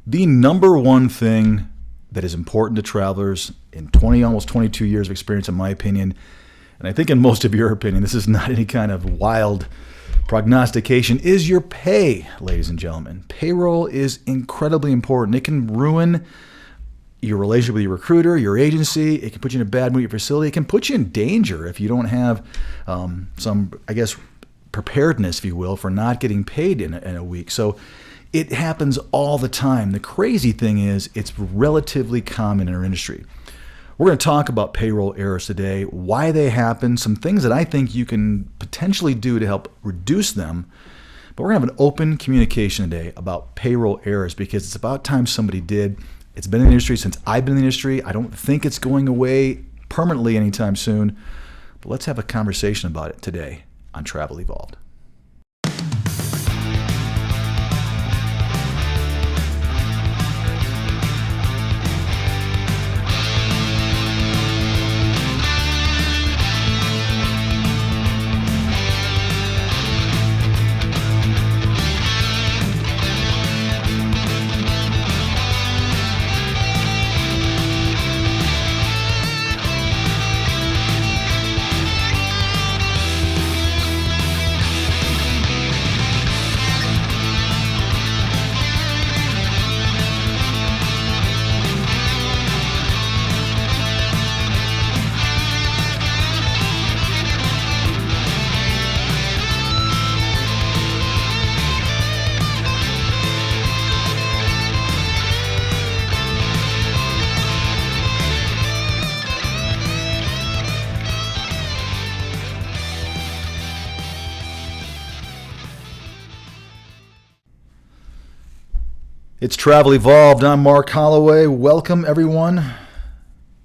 The number one thing that is important to travelers in almost 22 years of experience, in my opinion, and I think in most of your opinion, this is not any kind of wild prognostication, is your pay, ladies and gentlemen. Payroll is incredibly important. It can ruin your relationship with your recruiter, your agency. It can put you in a bad mood at your facility. It can put you in danger if you don't have some, preparedness, if you will, for not getting paid in a week. So it happens all the time. The crazy thing is it's relatively common in our industry. We're going to talk about payroll errors today, why they happen, some things that I think you can potentially do to help reduce them. But we're going to have an open communication today about payroll errors because it's about time somebody did. It's been in the industry since I've been in the industry. I don't think it's going away permanently anytime soon. But let's have a conversation about it today on Travel Evolved. It's Travel Evolved. I'm Mark Holloway. Welcome, everyone.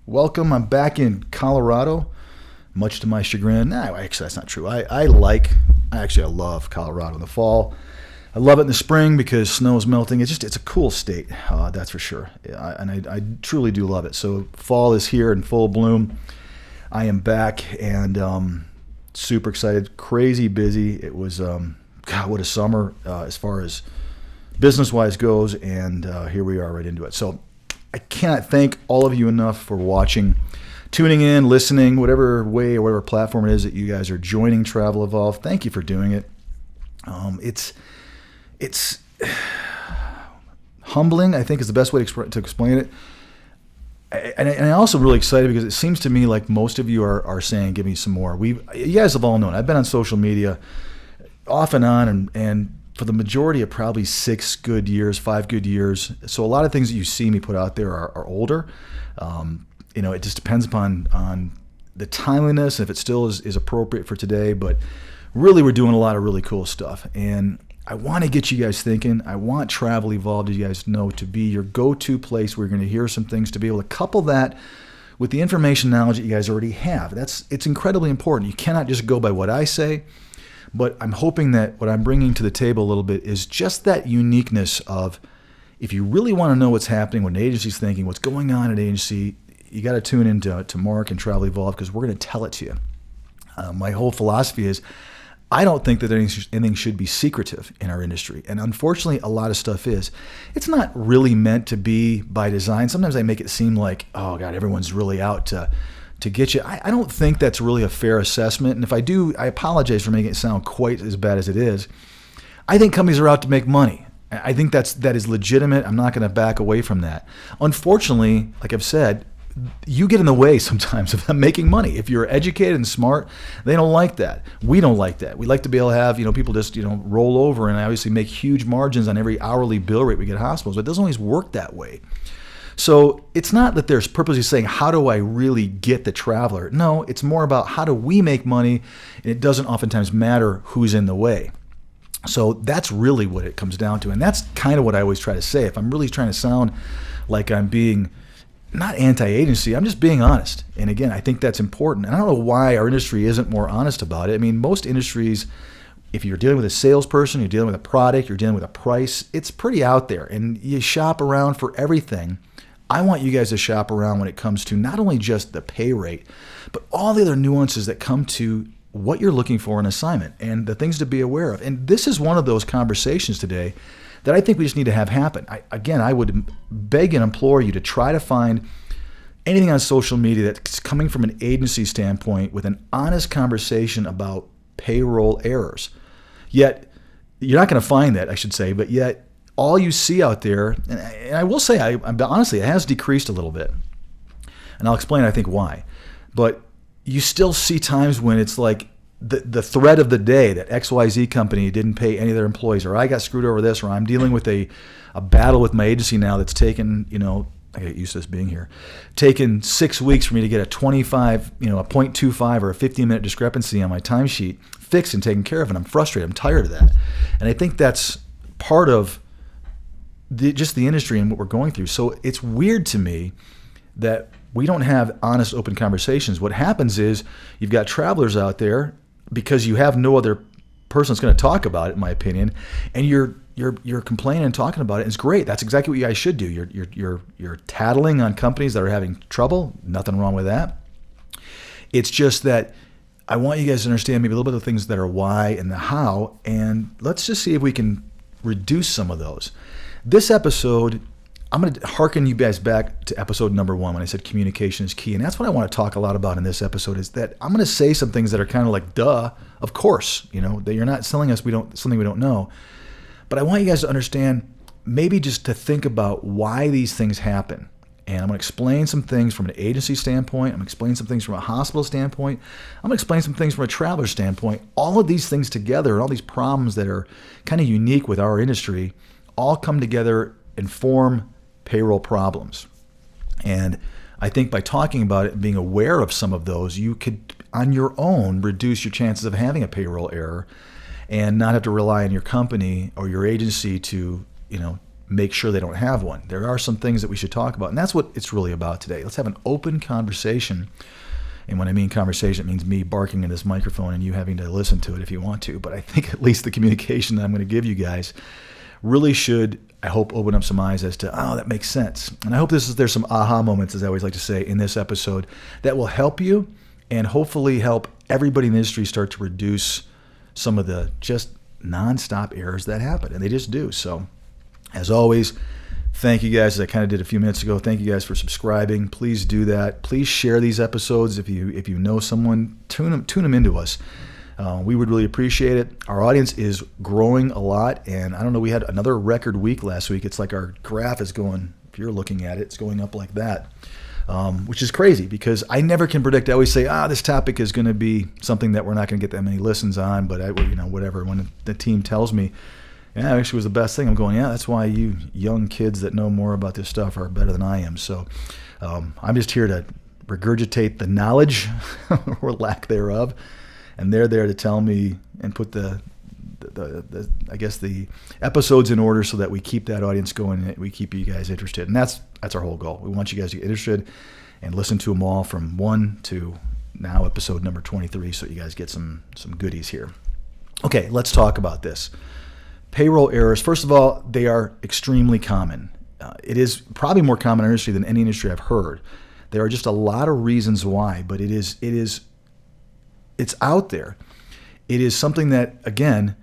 Welcome. I'm back in Colorado, much to my chagrin. No, actually, that's not true. I love Colorado in the fall. I love it in the spring because snow is melting. It's a cool state, that's for sure. I truly do love it. So fall is here in full bloom. I am back and super excited, crazy busy. It was, God, what a summer as far as business-wise goes, and here we are right into it. So I cannot thank all of you enough for watching, tuning in, listening, whatever way or whatever platform it is that you guys are joining Travel Evolve. Thank you for doing it. It's humbling, I think, is the best way to explain it. And I'm also really excited because it seems to me like most of you are saying, give me some more. You guys have all known. I've been on social media off and on, and for the majority of probably 5 good years. So a lot of things that you see me put out there are older. It just depends on the timeliness, if it still is appropriate for today. But really, we're doing a lot of really cool stuff. And I want to get you guys thinking. I want Travel Evolved, as you guys know, to be your go-to place where you're going to hear some things, to be able to couple that with the information knowledge that you guys already have. It's incredibly important. You cannot just go by what I say. But I'm hoping that what I'm bringing to the table a little bit is just that uniqueness of, if you really want to know what's happening, what an agency's thinking, what's going on at an agency, you got to tune into Mark and Travel Evolved because we're going to tell it to you. My whole philosophy is I don't think that anything should be secretive in our industry. And unfortunately, a lot of stuff is. It's not really meant to be by design. Sometimes I make it seem like, oh, God, everyone's really out to get you. I don't think that's really a fair assessment. And if I do, I apologize for making it sound quite as bad as it is. I think companies are out to make money. I think that is legitimate. I'm not going to back away from that. Unfortunately, like I've said, you get in the way sometimes of them making money. If you're educated and smart, they don't like that. We don't like that. We like to be able to have, people just, roll over and obviously make huge margins on every hourly bill rate we get at hospitals, but it doesn't always work that way. So it's not that there's purposely saying, how do I really get the traveler? No, it's more about how do we make money, and it doesn't oftentimes matter who's in the way. So that's really what it comes down to, and that's kind of what I always try to say. If I'm really trying to sound like I'm being not anti-agency, I'm just being honest. And again, I think that's important. And I don't know why our industry isn't more honest about it. I mean, most industries, if you're dealing with a salesperson, you're dealing with a product, you're dealing with a price, it's pretty out there, and you shop around for everything. I want you guys to shop around when it comes to not only just the pay rate, but all the other nuances that come to what you're looking for in an assignment and the things to be aware of. And this is one of those conversations today that I think we just need to have happen. I would beg and implore you to try to find anything on social media that's coming from an agency standpoint with an honest conversation about payroll errors. Yet, you're not going to find that, I should say, but yet all you see out there, and I will say, honestly, it has decreased a little bit. And I'll explain, I think, why. But you still see times when it's like the threat of the day that XYZ company didn't pay any of their employees, or I got screwed over this, or I'm dealing with a battle with my agency now that's taken, I get used to this being here, taken 6 weeks for me to get a 25, a 0.25 or a 15-minute discrepancy on my timesheet fixed and taken care of, and I'm frustrated. I'm tired of that. And I think that's part of just the industry and what we're going through. So it's weird to me that we don't have honest, open conversations. What happens is you've got travelers out there because you have no other person that's going to talk about it, in my opinion, and you're complaining and talking about it. And it's great. That's exactly what you guys should do. You're tattling on companies that are having trouble. Nothing wrong with that. It's just that I want you guys to understand maybe a little bit of the things that are why and the how, and let's just see if we can reduce some of those. This episode, I'm going to hearken you guys back to episode number 1 when I said communication is key. And that's what I want to talk a lot about in this episode, is that I'm going to say some things that are kind of like, duh, of course, that you're not telling us something we don't know. But I want you guys to understand, maybe just to think about why these things happen. And I'm going to explain some things from an agency standpoint. I'm going to explain some things from a hospital standpoint. I'm going to explain some things from a traveler standpoint. All of these things together and all these problems that are kind of unique with our industry all come together and form payroll problems. And I think by talking about it and being aware of some of those, you could, on your own, reduce your chances of having a payroll error and not have to rely on your company or your agency to, make sure they don't have one. There are some things that we should talk about, and that's what it's really about today. Let's have an open conversation. And when I mean conversation, it means me barking in this microphone and you having to listen to it if you want to. But I think at least the communication that I'm going to give you guys really should, I hope, open up some eyes as to, that makes sense. And I hope there's some aha moments, as I always like to say, in this episode that will help you and hopefully help everybody in the industry start to reduce some of the just nonstop errors that happen. And they just do. So as always, thank you guys, as I kind of did a few minutes ago. Thank you guys for subscribing. Please do that. Please share these episodes if you know someone. Tune them into us. We would really appreciate it. Our audience is growing a lot, and I don't know, we had another record week last week. It's like our graph is going, if you're looking at it, it's going up like that, which is crazy because I never can predict. I always say, this topic is going to be something that we're not going to get that many listens on, but whatever. When the team tells me, it actually was the best thing, I'm going, that's why you young kids that know more about this stuff are better than I am. So I'm just here to regurgitate the knowledge or lack thereof. And they're there to tell me and put the episodes in order so that we keep that audience going and we keep you guys interested. And that's our whole goal. We want you guys to get interested and listen to them all from 1 to now episode number 23, so you guys get some goodies here. Okay, let's talk about this. Payroll errors. First of all, they are extremely common. It is probably more common in our industry than any industry I've heard. There are just a lot of reasons why, but it's out there. It is something that, again,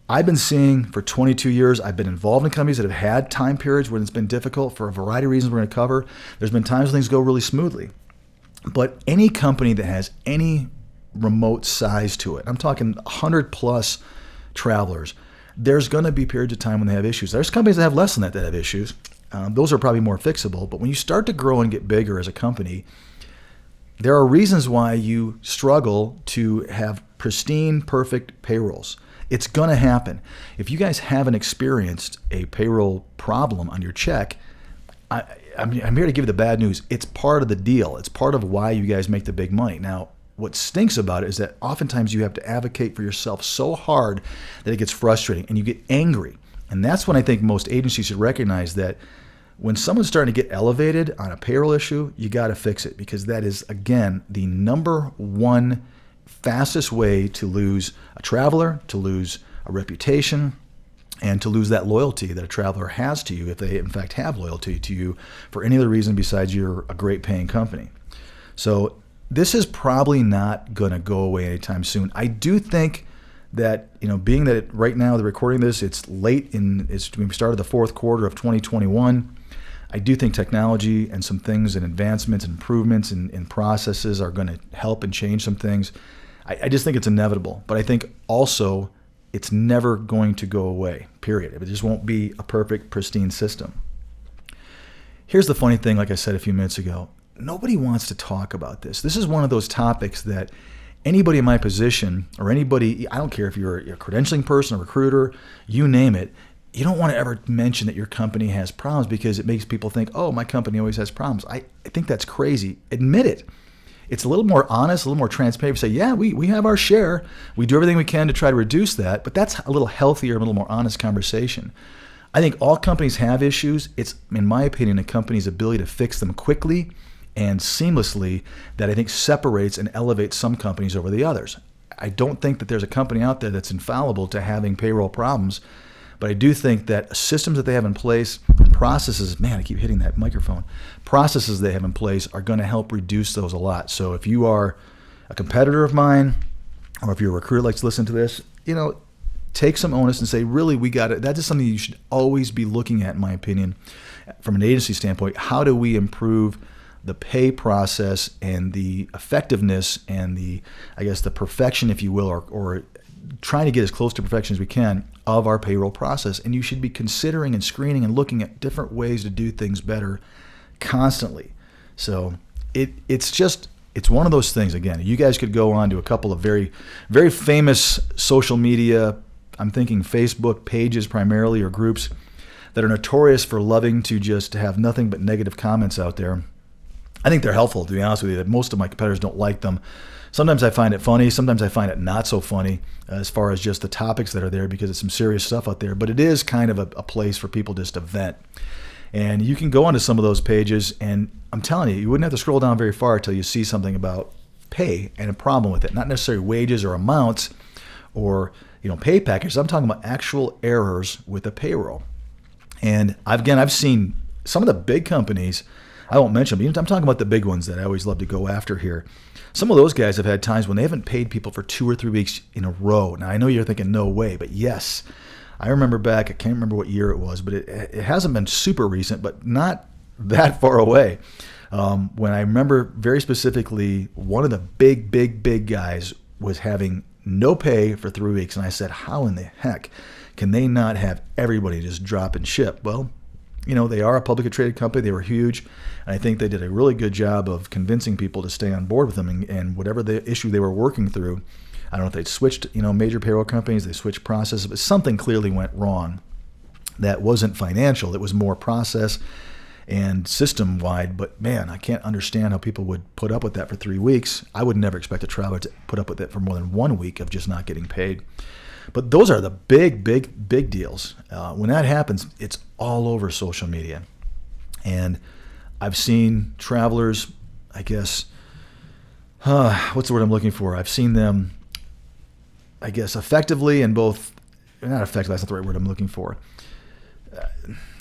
I've been seeing for 22 years. I've been involved in companies that have had time periods when it's been difficult for a variety of reasons we're going to cover. There's been times when things go really smoothly. But any company that has any remote size to it, I'm talking 100 plus travelers, there's going to be periods of time when they have issues. There's companies that have less than that have issues. Those are probably more fixable. But when you start to grow and get bigger as a company, there are reasons why you struggle to have pristine, perfect payrolls. It's going to happen. If you guys haven't experienced a payroll problem on your check, I'm here to give you the bad news. It's part of the deal. It's part of why you guys make the big money. Now, what stinks about it is that oftentimes you have to advocate for yourself so hard that it gets frustrating and you get angry. And that's when I think most agencies should recognize that when someone's starting to get elevated on a payroll issue, you got to fix it, because that is, again, the number one fastest way to lose a traveler, to lose a reputation, and to lose that loyalty that a traveler has to you, if they in fact have loyalty to you for any other reason besides you're a great paying company. So this is probably not going to go away anytime soon. I do think that, being that right now the recording this, it's late we started the fourth quarter of 2021. I do think technology and some things and advancements and improvements in processes are going to help and change some things. I just think it's inevitable. But I think also it's never going to go away, period. It just won't be a perfect, pristine system. Here's the funny thing, like I said a few minutes ago. Nobody wants to talk about this. This is one of those topics that anybody in my position, or anybody, I don't care if you're a credentialing person, a recruiter, you name it, you don't want to ever mention that your company has problems because it makes people think, oh, my company always has problems. I think that's crazy. Admit it. It's a little more honest, a little more transparent. Say, yeah, we have our share. We do everything we can to try to reduce that, but that's a little healthier, a little more honest conversation. I think all companies have issues. It's, in my opinion, a company's ability to fix them quickly and seamlessly that I think separates and elevates some companies over the others. I don't think that there's a company out there that's infallible to having payroll problems, but I do think that systems that they have in place and processes, man, I keep hitting that microphone, processes they have in place are going to help reduce those a lot. So if you are a competitor of mine, or if you're a recruiter that likes to listen to this, take some onus and say, really, we got it. That is something you should always be looking at, in my opinion, from an agency standpoint. How do we improve the pay process and the effectiveness and the perfection, if you will, or trying to get as close to perfection as we can of our payroll process? And you should be considering and screening and looking at different ways to do things better constantly. So it's one of those things. Again, you guys could go on to a couple of very, very famous social media, I'm thinking Facebook pages primarily, or groups that are notorious for loving to just have nothing but negative comments out there. I think they're helpful, to be honest with you. That most of my competitors don't like them. Sometimes I find it funny. Sometimes I find it not so funny as far as just the topics that are there, because it's some serious stuff out there. But it is kind of a place for people just to vent. And you can go onto some of those pages, and I'm telling you wouldn't have to scroll down very far until you see something about pay and a problem with it. Not necessarily wages or amounts or pay packages. I'm talking about actual errors with the payroll. And I've seen some of the big companies. I won't mention them. I'm talking about the big ones that I always love to go after here. Some of those guys have had times when they haven't paid people for 2 or 3 weeks in a row. Now, I know you're thinking, no way, but yes. I remember back, I can't remember what year it was, but it hasn't been super recent, but not that far away. When I remember very specifically, one of the big guys was having no pay for 3 weeks. And I said, how in the heck can they not have everybody just drop and ship? Well, they are a publicly traded company. They were huge. And I think they did a really good job of convincing people to stay on board with them, and whatever the issue they were working through. I don't know if they'd switched, major payroll companies, they switched processes, but something clearly went wrong that wasn't financial. It was more process and system-wide. But man, I can't understand how people would put up with that for 3 weeks. I would never expect a traveler to put up with it for more than 1 week of just not getting paid. But those are the big deals. When that happens, it's all over social media. And I've seen travelers, what's the word I'm looking for? I've seen them, effectively and both, not effectively, that's not the right word I'm looking for,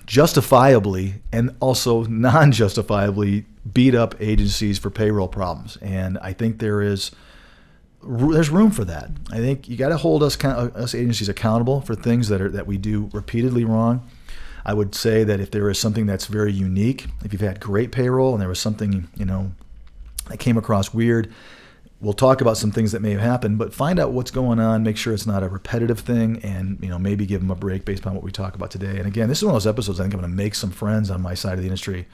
justifiably and also non-justifiably beat up agencies for payroll problems. And I think there's room for that. I think you got to hold us agencies accountable for things that we do repeatedly wrong. I would say that if there is something that's very unique, if you've had great payroll and there was something that came across weird, we'll talk about some things that may have happened, but find out what's going on, make sure it's not a repetitive thing, and maybe give them a break based on what we talk about today. And again, this is one of those episodes I think I'm going to make some friends on my side of the industry.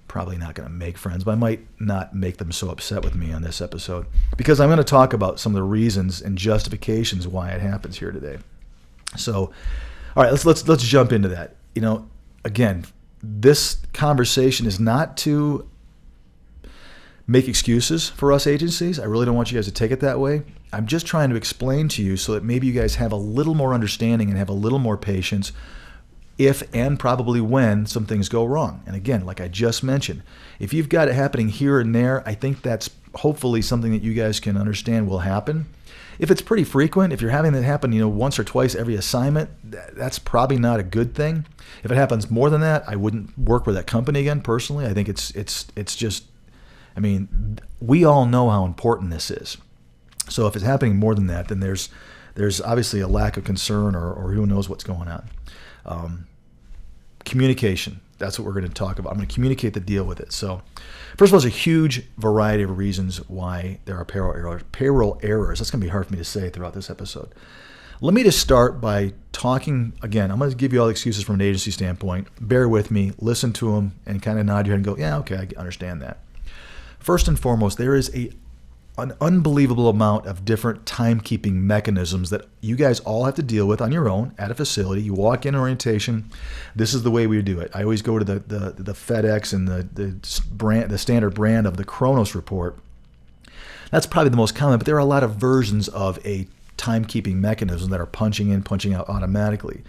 Probably not going to make friends, but I might not make them so upset with me on this episode, because I'm going to talk about some of the reasons and justifications why it happens here today. So, all right, let's jump into that. Again, this conversation is not to make excuses for us agencies. I really don't want you guys to take it that way. I'm just trying to explain to you so that maybe you guys have a little more understanding and have a little more patience if and probably when some things go wrong. And again, like I just mentioned, if you've got it happening here and there, I think that's hopefully something that you guys can understand will happen. If it's pretty frequent, if you're having that happen, once or twice every assignment, that's probably not a good thing. If it happens more than that, I wouldn't work with that company again. Personally, I think it's just, we all know how important this is. So if it's happening more than that, then there's there's obviously a lack of concern or who knows what's going on. Communication. That's what we're going to talk about. I'm going to communicate the deal with it. So first of all, there's a huge variety of reasons why there are payroll errors. That's going to be hard for me to say throughout this episode. Let me just start by talking, again, I'm going to give you all the excuses from an agency standpoint. Bear with me, listen to them, and kind of nod your head and go, yeah, okay, I understand that. First and foremost, there is an unbelievable amount of different timekeeping mechanisms that you guys all have to deal with on your own at a facility. You walk in orientation. This is the way we do it. I always go to the FedEx and the standard brand of the Kronos report. That's probably the most common, but there are a lot of versions of a timekeeping mechanism that are punching in, punching out automatically.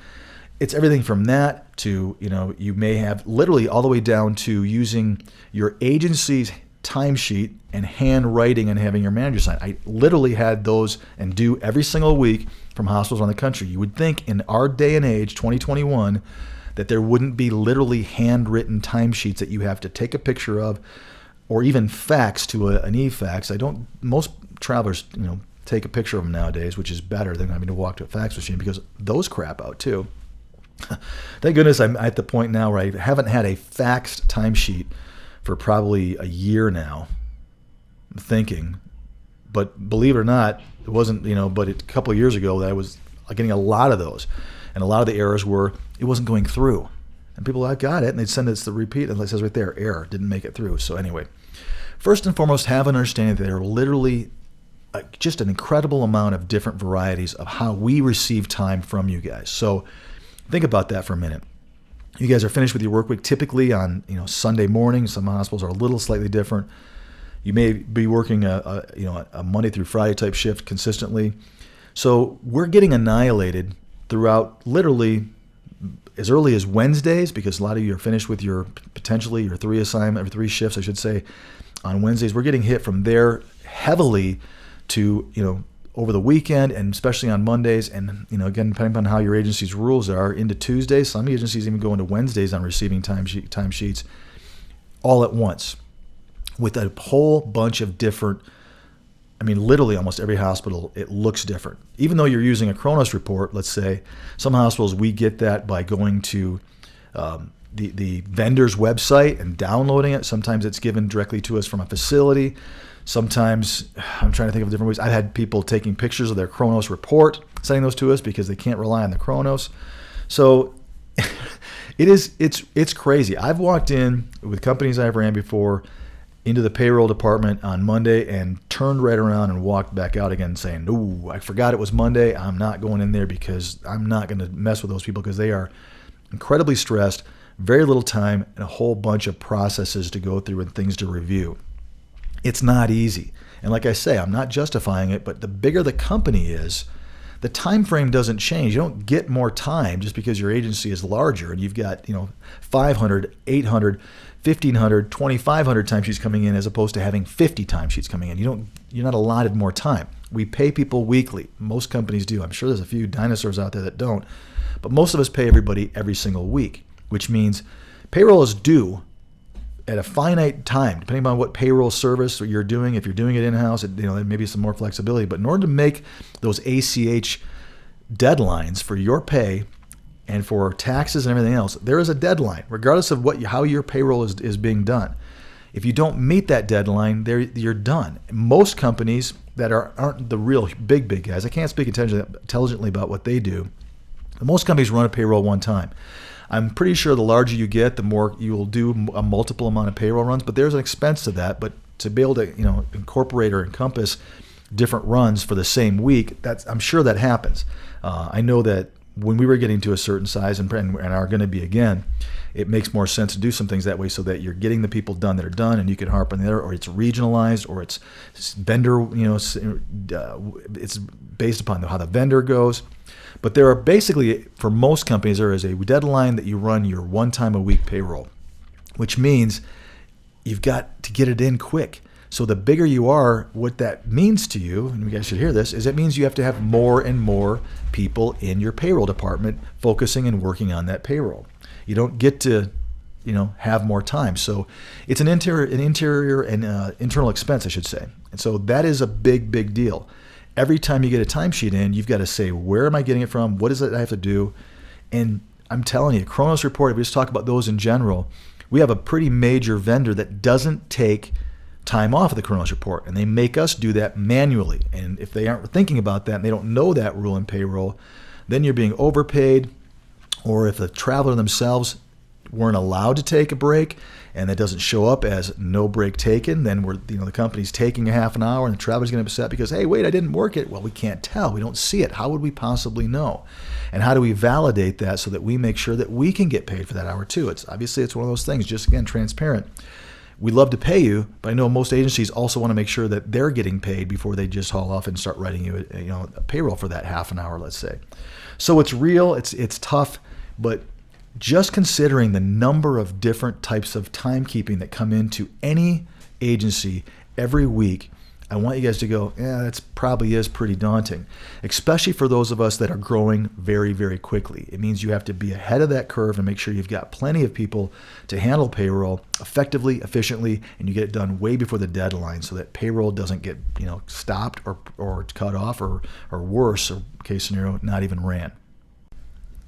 It's everything from that to, you may have literally all the way down to using your agency's timesheet and handwriting and having your manager sign. I literally had those and do every single week from hospitals around the country. You would think in our day and age, 2021, that there wouldn't be literally handwritten timesheets that you have to take a picture of or even fax to an e-fax. Most travelers, take a picture of them nowadays, which is better than having to walk to a fax machine because those crap out too. Thank goodness I'm at the point now where I haven't had a faxed timesheet for probably a year now. I'm thinking, but believe it or not, it wasn't, but a couple of years ago that I was getting a lot of those. And a lot of the errors were, it wasn't going through. And people, I got it, and they'd send us the repeat, and it says right there, error, didn't make it through. So anyway, first and foremost, have an understanding that there are literally just an incredible amount of different varieties of how we receive time from you guys. So think about that for a minute. You guys are finished with your work week typically on Sunday morning. Some hospitals are a little slightly different. You may be working a Monday through Friday type shift consistently. So we're getting annihilated throughout literally as early as Wednesdays, because a lot of you are finished with your three shifts, I should say, on Wednesdays. We're getting hit from there heavily to, over the weekend and especially on Mondays. And, again, depending on how your agency's rules are, into Tuesdays. Some agencies even go into Wednesdays on receiving timesheets all at once with a whole bunch of different, literally almost every hospital, it looks different. Even though you're using a Kronos report, let's say, some hospitals, we get that by going to the vendor's website and downloading it. Sometimes it's given directly to us from a facility. Sometimes, I'm trying to think of different ways. I've had people taking pictures of their Kronos report, sending those to us because they can't rely on the Kronos. So it's crazy. I've walked in with companies I've ran before into the payroll department on Monday and turned right around and walked back out again saying, "Ooh, I forgot it was Monday. I'm not going in there because I'm not going to mess with those people because they are incredibly stressed, very little time, and a whole bunch of processes to go through and things to review." It's not easy. And like I say, I'm not justifying it, but the bigger the company is, the time frame doesn't change. You don't get more time just because your agency is larger and you've got 500, 800, 1,500, 2,500 timesheets coming in as opposed to having 50 timesheets coming in. You're not allotted more time. We pay people weekly. Most companies do. I'm sure there's a few dinosaurs out there that don't. But most of us pay everybody every single week, which means payroll is due at a finite time, depending on what payroll service you're doing. If you're doing it in-house, there may be some more flexibility. But in order to make those ACH deadlines for your pay and for taxes and everything else, there is a deadline, regardless of how your payroll is being done. If you don't meet that deadline, you're done. Most companies that aren't the real big guys, I can't speak intelligently about what they do, but most companies run a payroll one time. I'm pretty sure the larger you get, the more you will do a multiple amount of payroll runs, but there's an expense to that. But to be able to incorporate or encompass different runs for the same week, I'm sure that happens. I know that when we were getting to a certain size and are going to be again, it makes more sense to do some things that way so that you're getting the people done that are done and you can harp on the other, or it's regionalized, or it's vendor, it's based upon how the vendor goes. But there are basically, for most companies, there is a deadline that you run your one time a week payroll, which means you've got to get it in quick. So the bigger you are, what that means to you, and you guys should hear this, is it means you have to have more and more people in your payroll department focusing and working on that payroll. You don't get to, have more time. So it's an interior and internal expense, I should say. And so that is a big deal. Every time you get a timesheet in, you've got to say, where am I getting it from? What is it I have to do? And I'm telling you, Kronos Report, if we just talk about those in general, we have a pretty major vendor that doesn't take time off of the Kronos Report, and they make us do that manually. And if they aren't thinking about that and they don't know that rule in payroll, then you're being overpaid. Or if the traveler themselves weren't allowed to take a break and it doesn't show up as no break taken, then the company's taking a half an hour and the traveler's getting upset because, hey, wait, I didn't work it. Well, we can't tell. We don't see it. How would we possibly know? And how do we validate that so that we make sure that we can get paid for that hour too? It's one of those things, just again, transparent. We love to pay you, but I know most agencies also want to make sure that they're getting paid before they just haul off and start writing you a payroll for that half an hour, let's say. So it's real, it's tough, but just considering the number of different types of timekeeping that come into any agency every week, I want you guys to go, yeah, that probably is pretty daunting, especially for those of us that are growing very, very quickly. It means you have to be ahead of that curve and make sure you've got plenty of people to handle payroll effectively, efficiently, and you get it done way before the deadline so that payroll doesn't get stopped or cut off or worse, or case scenario, not even ran.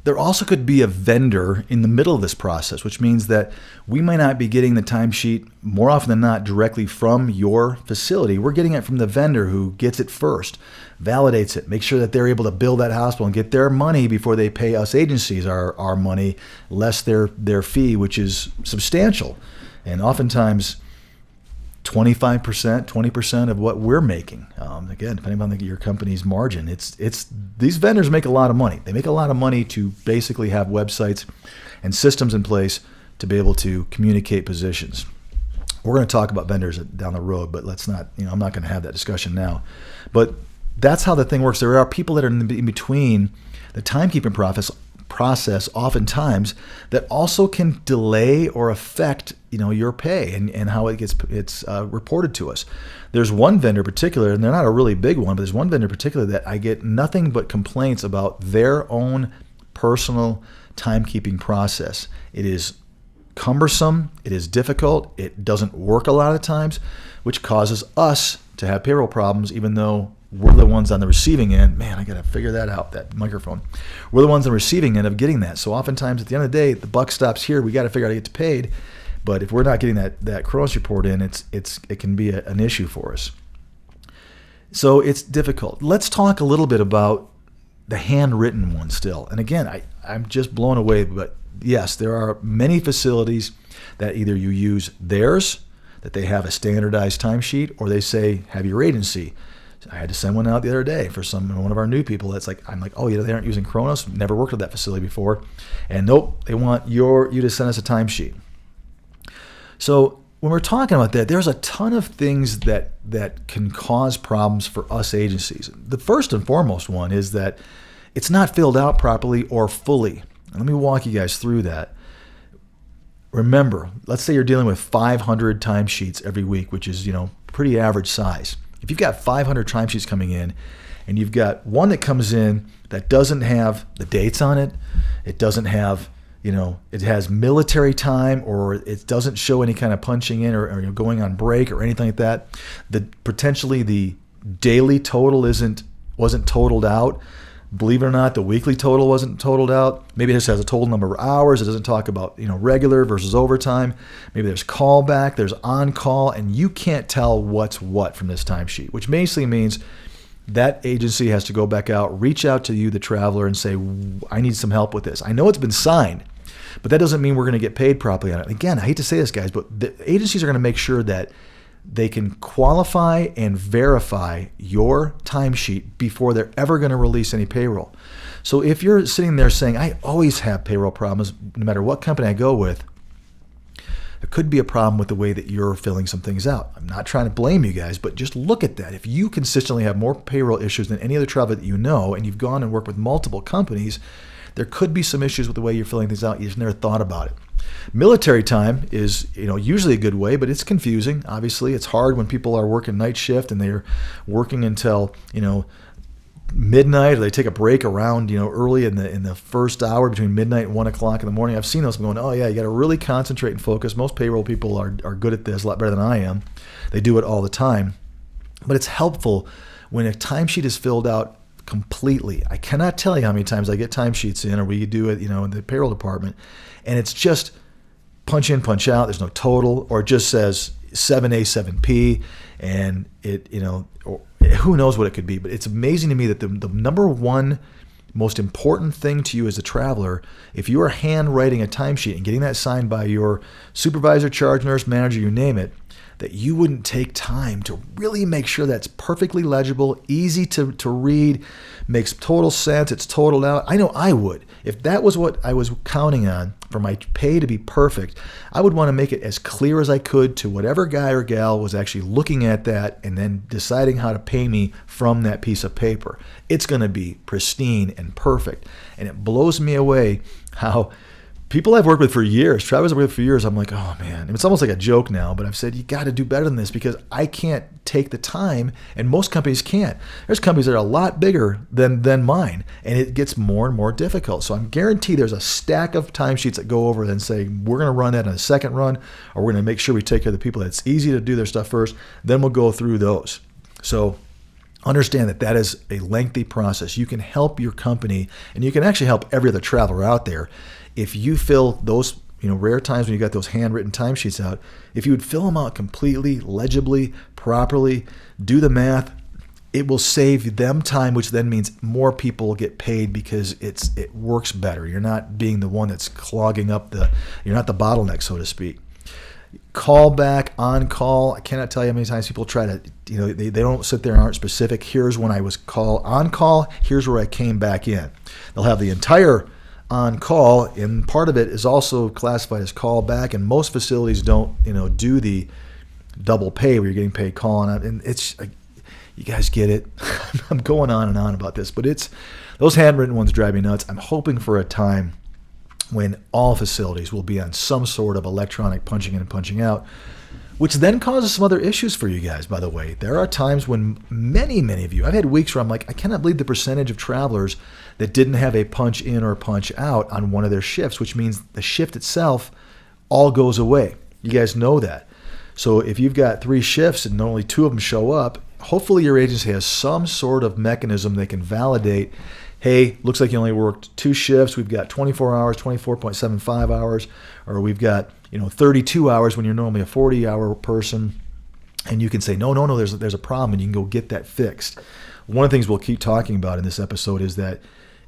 There also could be a vendor in the middle of this process, which means that we might not be getting the timesheet more often than not directly from your facility. We're getting it from the vendor who gets it first, validates it, makes sure that they're able to bill that hospital and get their money before they pay us agencies our money, less their fee, which is substantial. And oftentimes 25%, 20% of what we're making. Again, depending on your company's margin, it's these vendors make a lot of money. They make a lot of money to basically have websites and systems in place to be able to communicate positions. We're going to talk about vendors down the road, but let's not. I'm not going to have that discussion now. But that's how the thing works. There are people that are in between the timekeeping process oftentimes that also can delay or affect your pay and how it's reported to us. There's one vendor in particular, and they're not a really big one, but there's one vendor in particular that I get nothing but complaints about their own personal timekeeping process. It is cumbersome, it is difficult, it doesn't work a lot of times, which causes us to have payroll problems, even though we're the ones on the receiving end. Man, I got to figure that out, that microphone. We're the ones on the receiving end of getting that. So oftentimes at the end of the day, the buck stops here. We got to figure out how to get paid. But if we're not getting that Kronos report in, it can be an issue for us. So it's difficult. Let's talk a little bit about the handwritten one still. And again, I'm just blown away. But yes, there are many facilities that either you use theirs, that they have a standardized timesheet, or they say, have your agency. I had to send one out the other day for one of our new people. I'm like, oh, they aren't using Kronos. Never worked with that facility before, and nope, they want you to send us a timesheet. So when we're talking about that, there's a ton of things that can cause problems for us agencies. The first and foremost one is that it's not filled out properly or fully. And let me walk you guys through that. Remember, let's say you're dealing with 500 timesheets every week, which is pretty average size. If you've got 500 timesheets coming in and you've got one that comes in that doesn't have the dates on it, it doesn't have, it has military time, or it doesn't show any kind of punching in or going on break or anything like that, potentially the daily total wasn't totaled out. Believe it or not, the weekly total wasn't totaled out. Maybe it just has a total number of hours. It doesn't talk about regular versus overtime. Maybe there's callback, there's on-call, and you can't tell what's what from this timesheet, which basically means that agency has to go back out, reach out to you, the traveler, and say, I need some help with this. I know it's been signed, but that doesn't mean we're going to get paid properly on it. Again, I hate to say this, guys, but the agencies are going to make sure that they can qualify and verify your timesheet before they're ever going to release any payroll. So if you're sitting there saying, I always have payroll problems, no matter what company I go with, there could be a problem with the way that you're filling some things out. I'm not trying to blame you guys, but just look at that. If you consistently have more payroll issues than any other traveler that and you've gone and worked with multiple companies, there could be some issues with the way you're filling things out. You just never thought about it. Military time is, usually a good way, but it's confusing. Obviously, it's hard when people are working night shift and they're working until, midnight, or they take a break around, early in the first hour between midnight and 1 o'clock in the morning. I've seen those going, oh yeah, you got to really concentrate and focus. Most payroll people are good at this, a lot better than I am. They do it all the time. But it's helpful when a timesheet is filled out completely, I cannot tell you how many times I get timesheets in, or we do it, in the payroll department, and it's just punch in, punch out. There's no total, or it just says 7A, 7P, and it, or who knows what it could be. But it's amazing to me that the number one most important thing to you as a traveler, if you are handwriting a timesheet and getting that signed by your supervisor, charge nurse, manager, you name it, that you wouldn't take time to really make sure that's perfectly legible, easy to read, makes total sense, it's totaled out. I know I would. If that was what I was counting on for my pay to be perfect, I would want to make it as clear as I could to whatever guy or gal was actually looking at that and then deciding how to pay me from that piece of paper. It's going to be pristine and perfect. And it blows me away how people I've worked with for years, travelers I've worked with for years, I'm like, oh man, it's almost like a joke now, but I've said, you got to do better than this because I can't take the time, and most companies can't. There's companies that are a lot bigger than mine, and it gets more and more difficult. So I'm guaranteed there's a stack of timesheets that go over and say, we're going to run that on a second run, or we're going to make sure we take care of the people that's easy to do their stuff first, then we'll go through those. So understand that is a lengthy process. You can help your company, and you can actually help every other traveler out there. If you fill those, rare times when you got those handwritten timesheets out, if you would fill them out completely, legibly, properly, do the math, it will save them time, which then means more people get paid because it works better. You're not being the one that's clogging up you're not the bottleneck, so to speak. Call back, on call. I cannot tell you how many times people try to, they don't sit there and aren't specific. Here's when I was on call. Here's where I came back in. They'll have the entire on call, and part of it is also classified as call back, and most facilities don't do the double pay where you're getting paid calling out, and it's, you guys get it. I'm going on and on about this, but those handwritten ones drive me nuts. I'm hoping for a time when all facilities will be on some sort of electronic punching in and punching out, which then causes some other issues for you guys, by the way. There are times when many of you, I've had weeks where I'm like, I cannot believe the percentage of travelers that didn't have a punch in or punch out on one of their shifts, which means the shift itself all goes away. You guys know that. So if you've got 3 shifts and only 2 of them show up, hopefully your agency has some sort of mechanism they can validate. Hey, looks like you only worked 2 shifts. We've got 24 hours, 24.75 hours, or we've got 32 hours when you're normally a 40-hour person. And you can say, no, there's a problem, and you can go get that fixed. One of the things we'll keep talking about in this episode is that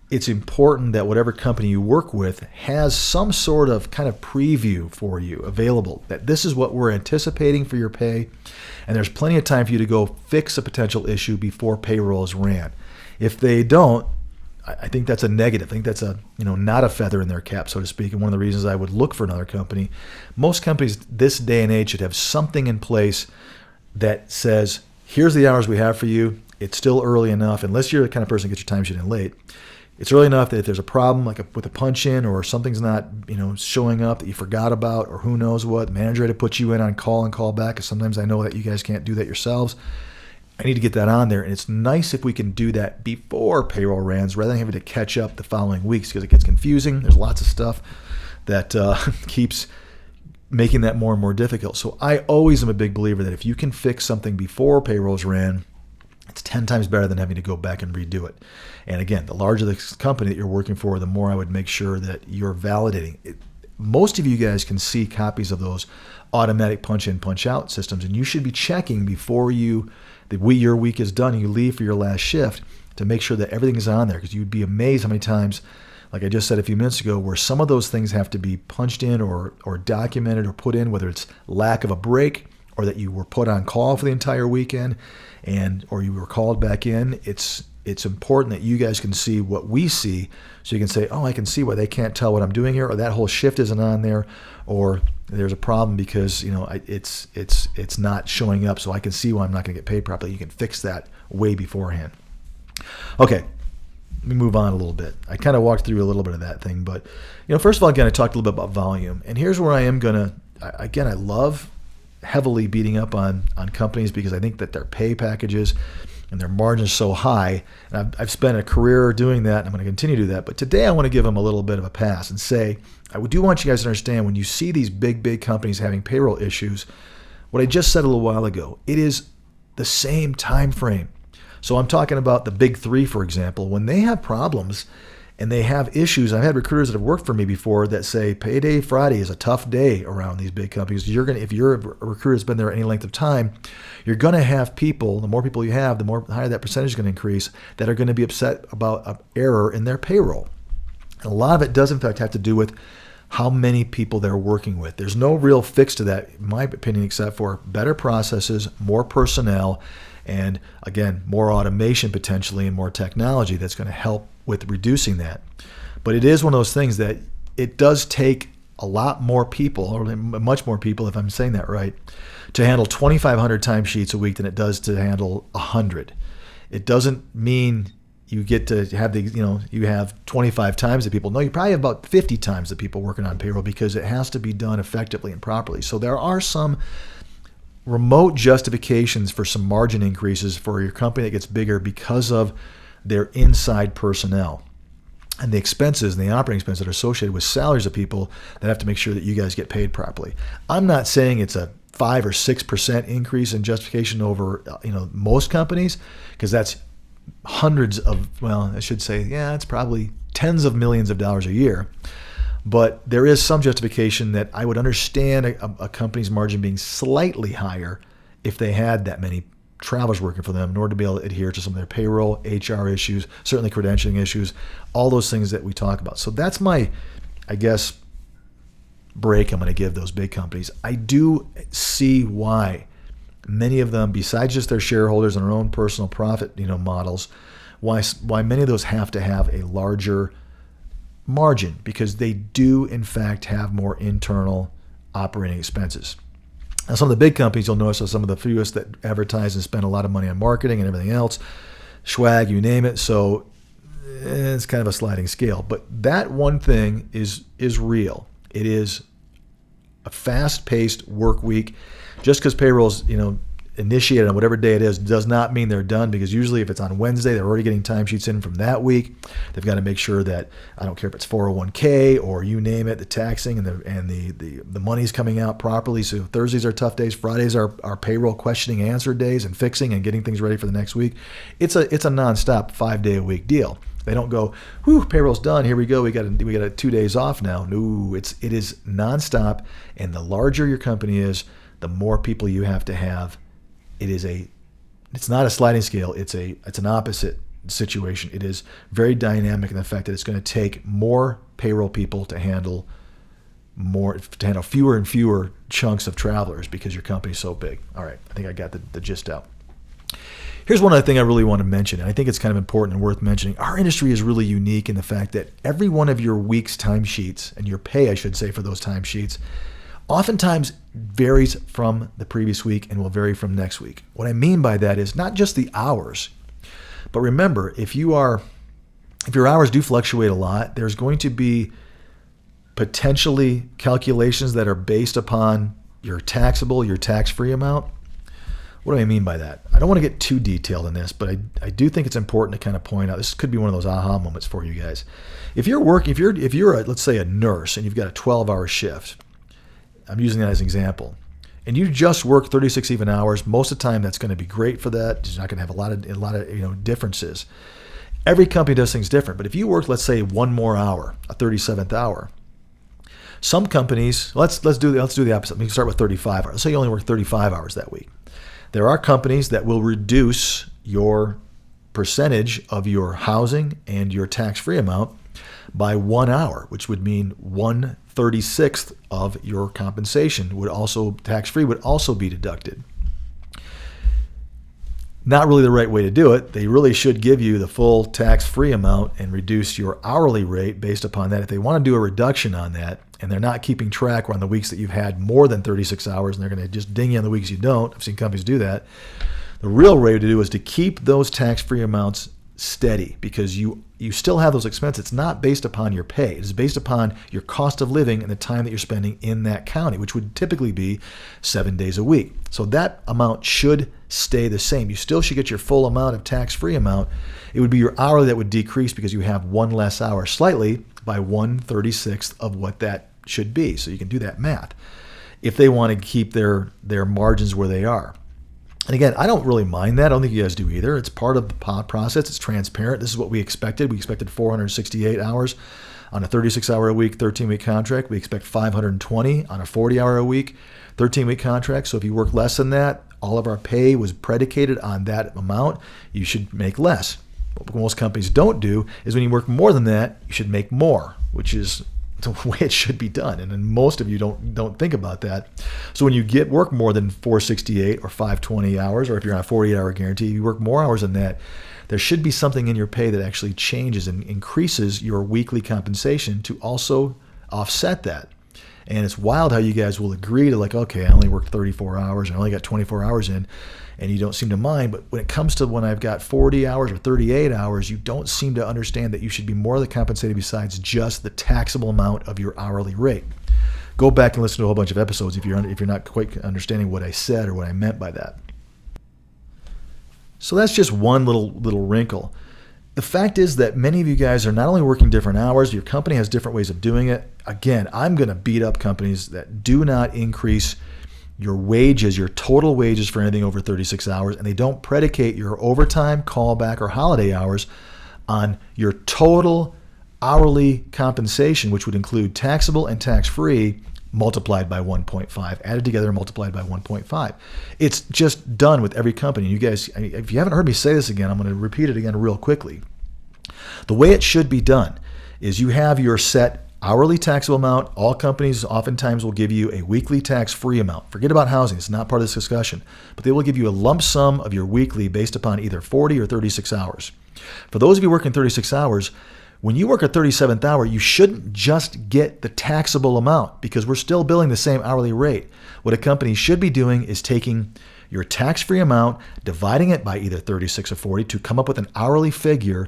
it's important that whatever company you work with has some sort of kind of preview for you available, that this is what we're anticipating for your pay, and there's plenty of time for you to go fix a potential issue before payroll is ran. If they don't, I think that's a negative. I think that's a not a feather in their cap, so to speak, and one of the reasons I would look for another company. Most companies this day and age should have something in place that says, here's the hours we have for you. It's still early enough, unless you're the kind of person who gets your timesheet in late. It's early enough that if there's a problem with a punch in, or something's not showing up that you forgot about, or who knows what, the manager had to put you in on call and call back, because sometimes I know that you guys can't do that yourselves. I need to get that on there, and it's nice if we can do that before payroll runs rather than having to catch up the following weeks, because it gets confusing. There's lots of stuff that keeps making that more and more difficult. So I always am a big believer that if you can fix something before payrolls ran, it's 10 times better than having to go back and redo it. And again, the larger the company that you're working for, the more I would make sure that you're validating it. Most of you guys can see copies of those automatic punch in, punch out systems, and you should be checking before your week is done and you leave for your last shift to make sure that everything is on there, because you'd be amazed how many times, like I just said a few minutes ago, where some of those things have to be punched in or documented or put in, whether it's lack of a break or that you were put on call for the entire weekend or you were called back in. It's important that you guys can see what we see, so you can say, oh, I can see why they can't tell what I'm doing here, or that whole shift isn't on there, or there's a problem because it's not showing up, so I can see why I'm not going to get paid properly. You can fix that way beforehand. Okay, let me move on a little bit. I kind of walked through a little bit of that thing, but first of all, again, I talked a little bit about volume, and here's where I am gonna. Again, I love heavily beating up on companies because I think that their pay packages and their margins so high, and I've spent a career doing that, and I'm going to continue to do that. But today I want to give them a little bit of a pass and say, I do want you guys to understand, when you see these big companies having payroll issues, what I just said a little while ago, it is the same time frame. So I'm talking about the big three, for example. When they have problems and they have issues, I've had recruiters that have worked for me before that say payday Friday is a tough day around these big companies. If you're a recruiter that's been there any length of time, you're going to have people, the more people you have, the more higher that percentage is going to increase, that are going to be upset about an error in their payroll. And a lot of it does, in fact, have to do with how many people they're working with. There's no real fix to that, in my opinion, except for better processes, more personnel, and again, more automation potentially and more technology that's going to help with reducing that. But it is one of those things that it does take a lot more people, or much more people, if I'm saying that right, to handle 2,500 timesheets a week than it does to handle 100. It doesn't mean you get to have you have 25 times the people. No, you probably have about 50 times the people working on payroll because it has to be done effectively and properly. So there are some remote justifications for some margin increases for your company that gets bigger because of their inside personnel and the expenses and the operating expenses that are associated with salaries of people that have to make sure that you guys get paid properly. I'm not saying it's a 5 or 6% increase in justification over most companies, because that's hundreds of, it's probably tens of millions of dollars a year. But there is some justification that I would understand a company's margin being slightly higher if they had that many travelers working for them in order to be able to adhere to some of their payroll, HR issues, certainly credentialing issues, all those things that we talk about. So that's my, break I'm going to give those big companies. I do see why many of them, besides just their shareholders and their own personal profit models, why many of those have to have a larger margin, because they do in fact have more internal operating expenses. Now, some of the big companies, you'll notice, are some of the fewest that advertise and spend a lot of money on marketing and everything else, swag, you name it. So it's kind of a sliding scale. But that one thing is real. It is a fast-paced work week. Just because payroll's initiated on whatever day it is does not mean they're done, because usually if it's on Wednesday, they're already getting timesheets in from that week. They've got to make sure that, I don't care if it's 401k or you name it, the taxing and the money's coming out properly. So Thursdays are tough days. Fridays are payroll questioning answer days and fixing and getting things ready for the next week. It's a nonstop 5-day-a-week deal. They don't go, whew, payroll's done. Here we go. We got 2 days off now. No, it is nonstop. And the larger your company is, the more people you have to have. It's not a sliding scale. It's an opposite situation. It is very dynamic in the fact that it's going to take more payroll people to handle fewer and fewer chunks of travelers because your company's so big. All right, I think I got the gist out. Here's one other thing I really want to mention, and I think it's kind of important and worth mentioning. Our industry is really unique in the fact that every one of your week's timesheets, and your pay, I should say, for those timesheets, oftentimes varies from the previous week and will vary from next week. What I mean by that is not just the hours, but remember, if your hours do fluctuate a lot, there's going to be potentially calculations that are based upon your tax-free amount. What do I mean by that? I don't want to get too detailed in this, but I do think it's important to kind of point out, this could be one of those aha moments for you guys. If you're let's say a nurse and you've got a 12-hour shift, I'm using that as an example, and you just work 36 even hours, most of the time that's going to be great for that. You're not going to have a lot of differences. Every company does things different, but if you work, let's say, one more hour, a 37th hour, some companies, let's do the opposite. We can start with 35 hours. Let's say you only work 35 hours that week. There are companies that will reduce your percentage of your housing and your tax-free amount by 1 hour, which would mean 1/36th of your compensation would also, tax-free, would also be deducted. Not really the right way to do it. They really should give you the full tax-free amount and reduce your hourly rate based upon that. If they want to do a reduction on that, and they're not keeping track on the weeks that you've had more than 36 hours, and they're going to just ding you on the weeks you don't. I've seen companies do that. The real way to do is to keep those tax-free amounts steady, because you still have those expenses. It's not based upon your pay. It is based upon your cost of living and the time that you're spending in that county, which would typically be 7 days a week. So that amount should stay the same. You still should get your full amount of tax-free amount. It would be your hourly that would decrease because you have one less hour, slightly by 1/36th of what that should be. So you can do that math if they want to keep their margins where they are. And again, I don't really mind that. I don't think you guys do either. It's part of the process. It's transparent. This is what we expected. We expected 468 hours on a 36-hour-a-week, 13-week contract. We expect 520 on a 40-hour-a-week, 13-week contract. So if you work less than that, all of our pay was predicated on that amount. You should make less. What most companies don't do is when you work more than that, you should make more, which is the way it should be done. And then most of you don't think about that. So when you work more than 468 or 520 hours, or if you're on a 48-hour guarantee, you work more hours than that, there should be something in your pay that actually changes and increases your weekly compensation to also offset that. And it's wild how you guys will agree to, like, okay, I only worked 34 hours, I only got 24 hours in, and you don't seem to mind. But when it comes to when I've got 40 hours or 38 hours, you don't seem to understand that you should be more than compensated besides just the taxable amount of your hourly rate. Go back and listen to a whole bunch of episodes if you're not quite understanding what I said or what I meant by that. So that's just one little wrinkle. The fact is that many of you guys are not only working different hours, your company has different ways of doing it. Again, I'm going to beat up companies that do not increase your wages, your total wages for anything over 36 hours, and they don't predicate your overtime, callback, or holiday hours on your total hourly compensation, which would include taxable and tax-free, multiplied by 1.5, added together and multiplied by 1.5. It's just done with every company. You guys, if you haven't heard me say this again, I'm going to repeat it again real quickly. The way it should be done is you have your set hourly taxable amount. All companies oftentimes will give you a weekly tax-free amount. Forget about housing. It's not part of this discussion. But they will give you a lump sum of your weekly based upon either 40 or 36 hours. For those of you working 36 hours, when you work a 37th hour, you shouldn't just get the taxable amount because we're still billing the same hourly rate. What a company should be doing is taking your tax-free amount, dividing it by either 36 or 40 to come up with an hourly figure,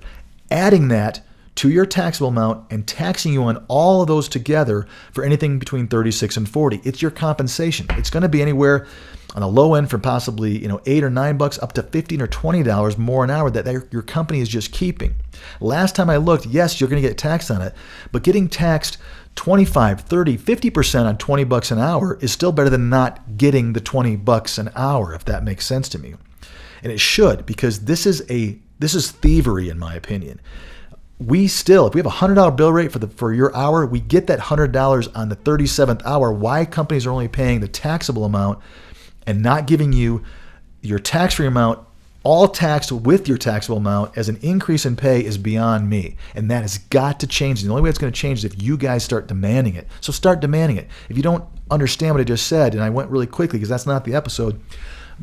adding that to your taxable amount and taxing you on all of those together for anything between 36 and 40. It's your compensation. It's going to be anywhere on the low end from possibly $8 or $9 up to $15 or $20 more an hour that your company is just keeping. Last time I looked, yes, you're going to get taxed on it, but getting taxed 25, 30, 50% on $20 an hour is still better than not getting the $20 an hour, if that makes sense to me. And it should, because this is thievery in my opinion. If we have a $100 bill rate for your hour, we get that $100 on the 37th hour. Why companies are only paying the taxable amount and not giving you your tax-free amount all taxed with your taxable amount as an increase in pay is beyond me. And that has got to change. The only way it's going to change is if you guys start demanding it. So start demanding it. If you don't understand what I just said, and I went really quickly because that's not the episode,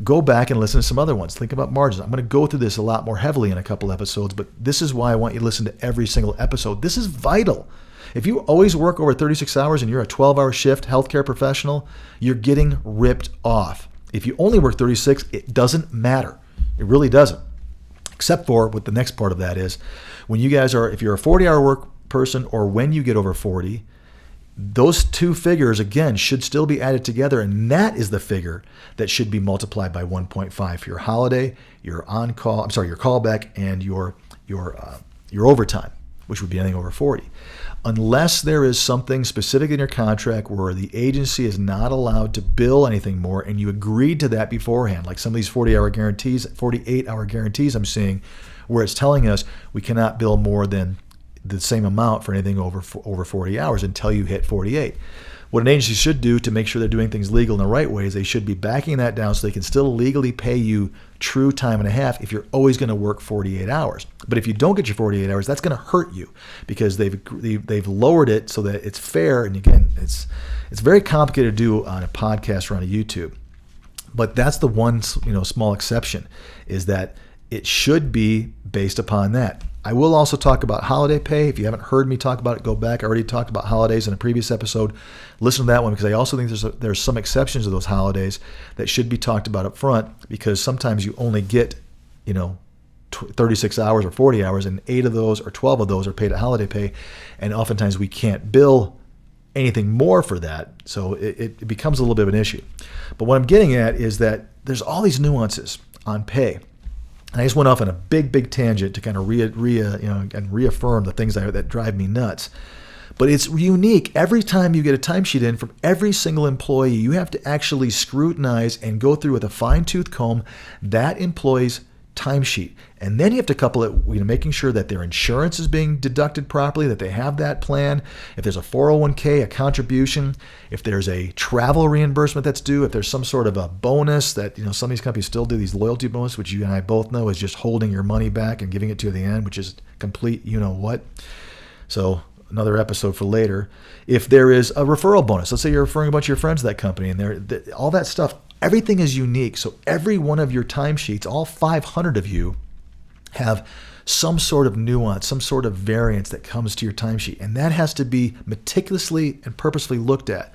go back and listen to some other ones. Think about margins. I'm going to go through this a lot more heavily in a couple episodes, but this is why I want you to listen to every single episode. This is vital. If you always work over 36 hours and you're a 12-hour shift healthcare professional, you're getting ripped off. If you only work 36, it doesn't matter. It really doesn't. Except for what the next part of that is, when you guys if you're a 40-hour work person or when you get over 40, those two figures, again, should still be added together, and that is the figure that should be multiplied by 1.5 for your holiday, your callback, and your overtime, which would be anything over 40. Unless there is something specific in your contract where the agency is not allowed to bill anything more, and you agreed to that beforehand, like some of these 48-hour guarantees I'm seeing, where it's telling us we cannot bill more than the same amount for anything over 40 hours until you hit 48. What an agency should do to make sure they're doing things legal in the right way is they should be backing that down so they can still legally pay you true time and a half if you're always going to work 48 hours. But if you don't get your 48 hours, that's going to hurt you because they've lowered it so that it's fair. And again, it's very complicated to do on a podcast or on a YouTube. But that's the one small exception, is that it should be based upon that. I will also talk about holiday pay. If you haven't heard me talk about it, go back. I already talked about holidays in a previous episode. Listen to that one because I also think there's some exceptions to those holidays that should be talked about up front, because sometimes you only get 36 hours or 40 hours, and 8 of those or 12 of those are paid at holiday pay, and oftentimes we can't bill anything more for that, so it becomes a little bit of an issue. But what I'm getting at is that there's all these nuances on pay. And I just went off on a big tangent to kind of reaffirm the things that drive me nuts. But it's unique. Every time you get a timesheet in from every single employee, you have to actually scrutinize and go through with a fine-tooth comb that employee's timesheet. And then you have to couple it, making sure that their insurance is being deducted properly, that they have that plan. If there's a 401k, a contribution, if there's a travel reimbursement that's due, if there's some sort of a bonus that, some of these companies still do, these loyalty bonus, which you and I both know is just holding your money back and giving it to you at the end, which is complete, what. So another episode for later. If there is a referral bonus, let's say you're referring a bunch of your friends to that company, and all that stuff, everything is unique. So every one of your timesheets, all 500 of you, have some sort of nuance, some sort of variance that comes to your timesheet. And that has to be meticulously and purposefully looked at.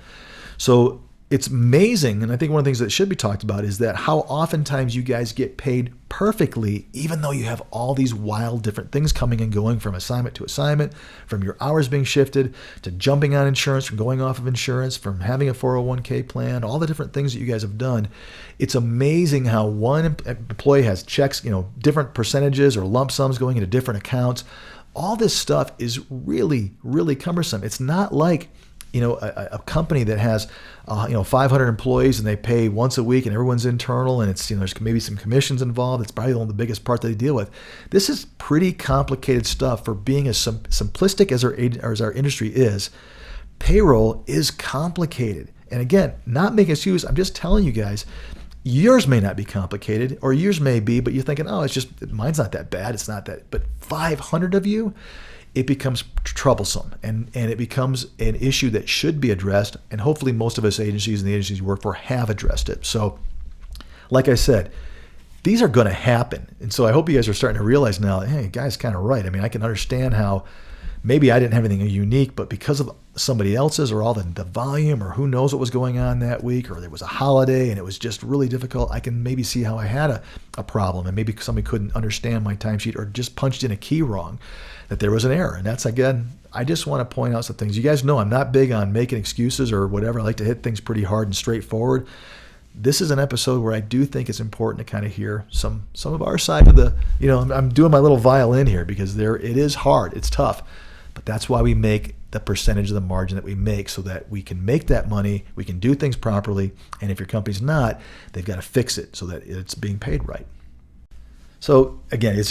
So it's amazing, and I think one of the things that should be talked about is that how oftentimes you guys get paid perfectly, even though you have all these wild different things coming and going from assignment to assignment, from your hours being shifted, to jumping on insurance, from going off of insurance, from having a 401k plan, all the different things that you guys have done. It's amazing how one employee has checks, different percentages or lump sums going into different accounts. All this stuff is really, really cumbersome. It's not like a company that has 500 employees and they pay once a week and everyone's internal and it's there's maybe some commissions involved. It's probably one of the biggest part that they deal with. This is pretty complicated stuff for being as simplistic as our industry is. Payroll is complicated. And again, not making excuses. I'm just telling you guys, yours may not be complicated or yours may be, but you're thinking, it's just, mine's not that bad. It's not that, but 500 of you, it becomes troublesome and it becomes an issue that should be addressed. And hopefully most of us agencies and the agencies you work for have addressed it. So like I said, these are going to happen. And so I hope you guys are starting to realize now, hey, guy's kind of right. I mean, I can understand how maybe I didn't have anything unique, but because of somebody else's or all the volume or who knows what was going on that week, or there was a holiday and it was just really difficult, I can maybe see how I had a problem and maybe somebody couldn't understand my timesheet or just punched in a key wrong, that there was an error. And that's, again, I just want to point out some things. You guys know I'm not big on making excuses or whatever. I like to hit things pretty hard and straightforward. This is an episode where I do think it's important to kind of hear some of our side of the, I'm doing my little violin here because it is hard. It's tough. But that's why we make the percentage of the margin that we make so that we can make that money, we can do things properly, and if your company's not, they've got to fix it so that it's being paid right. So again,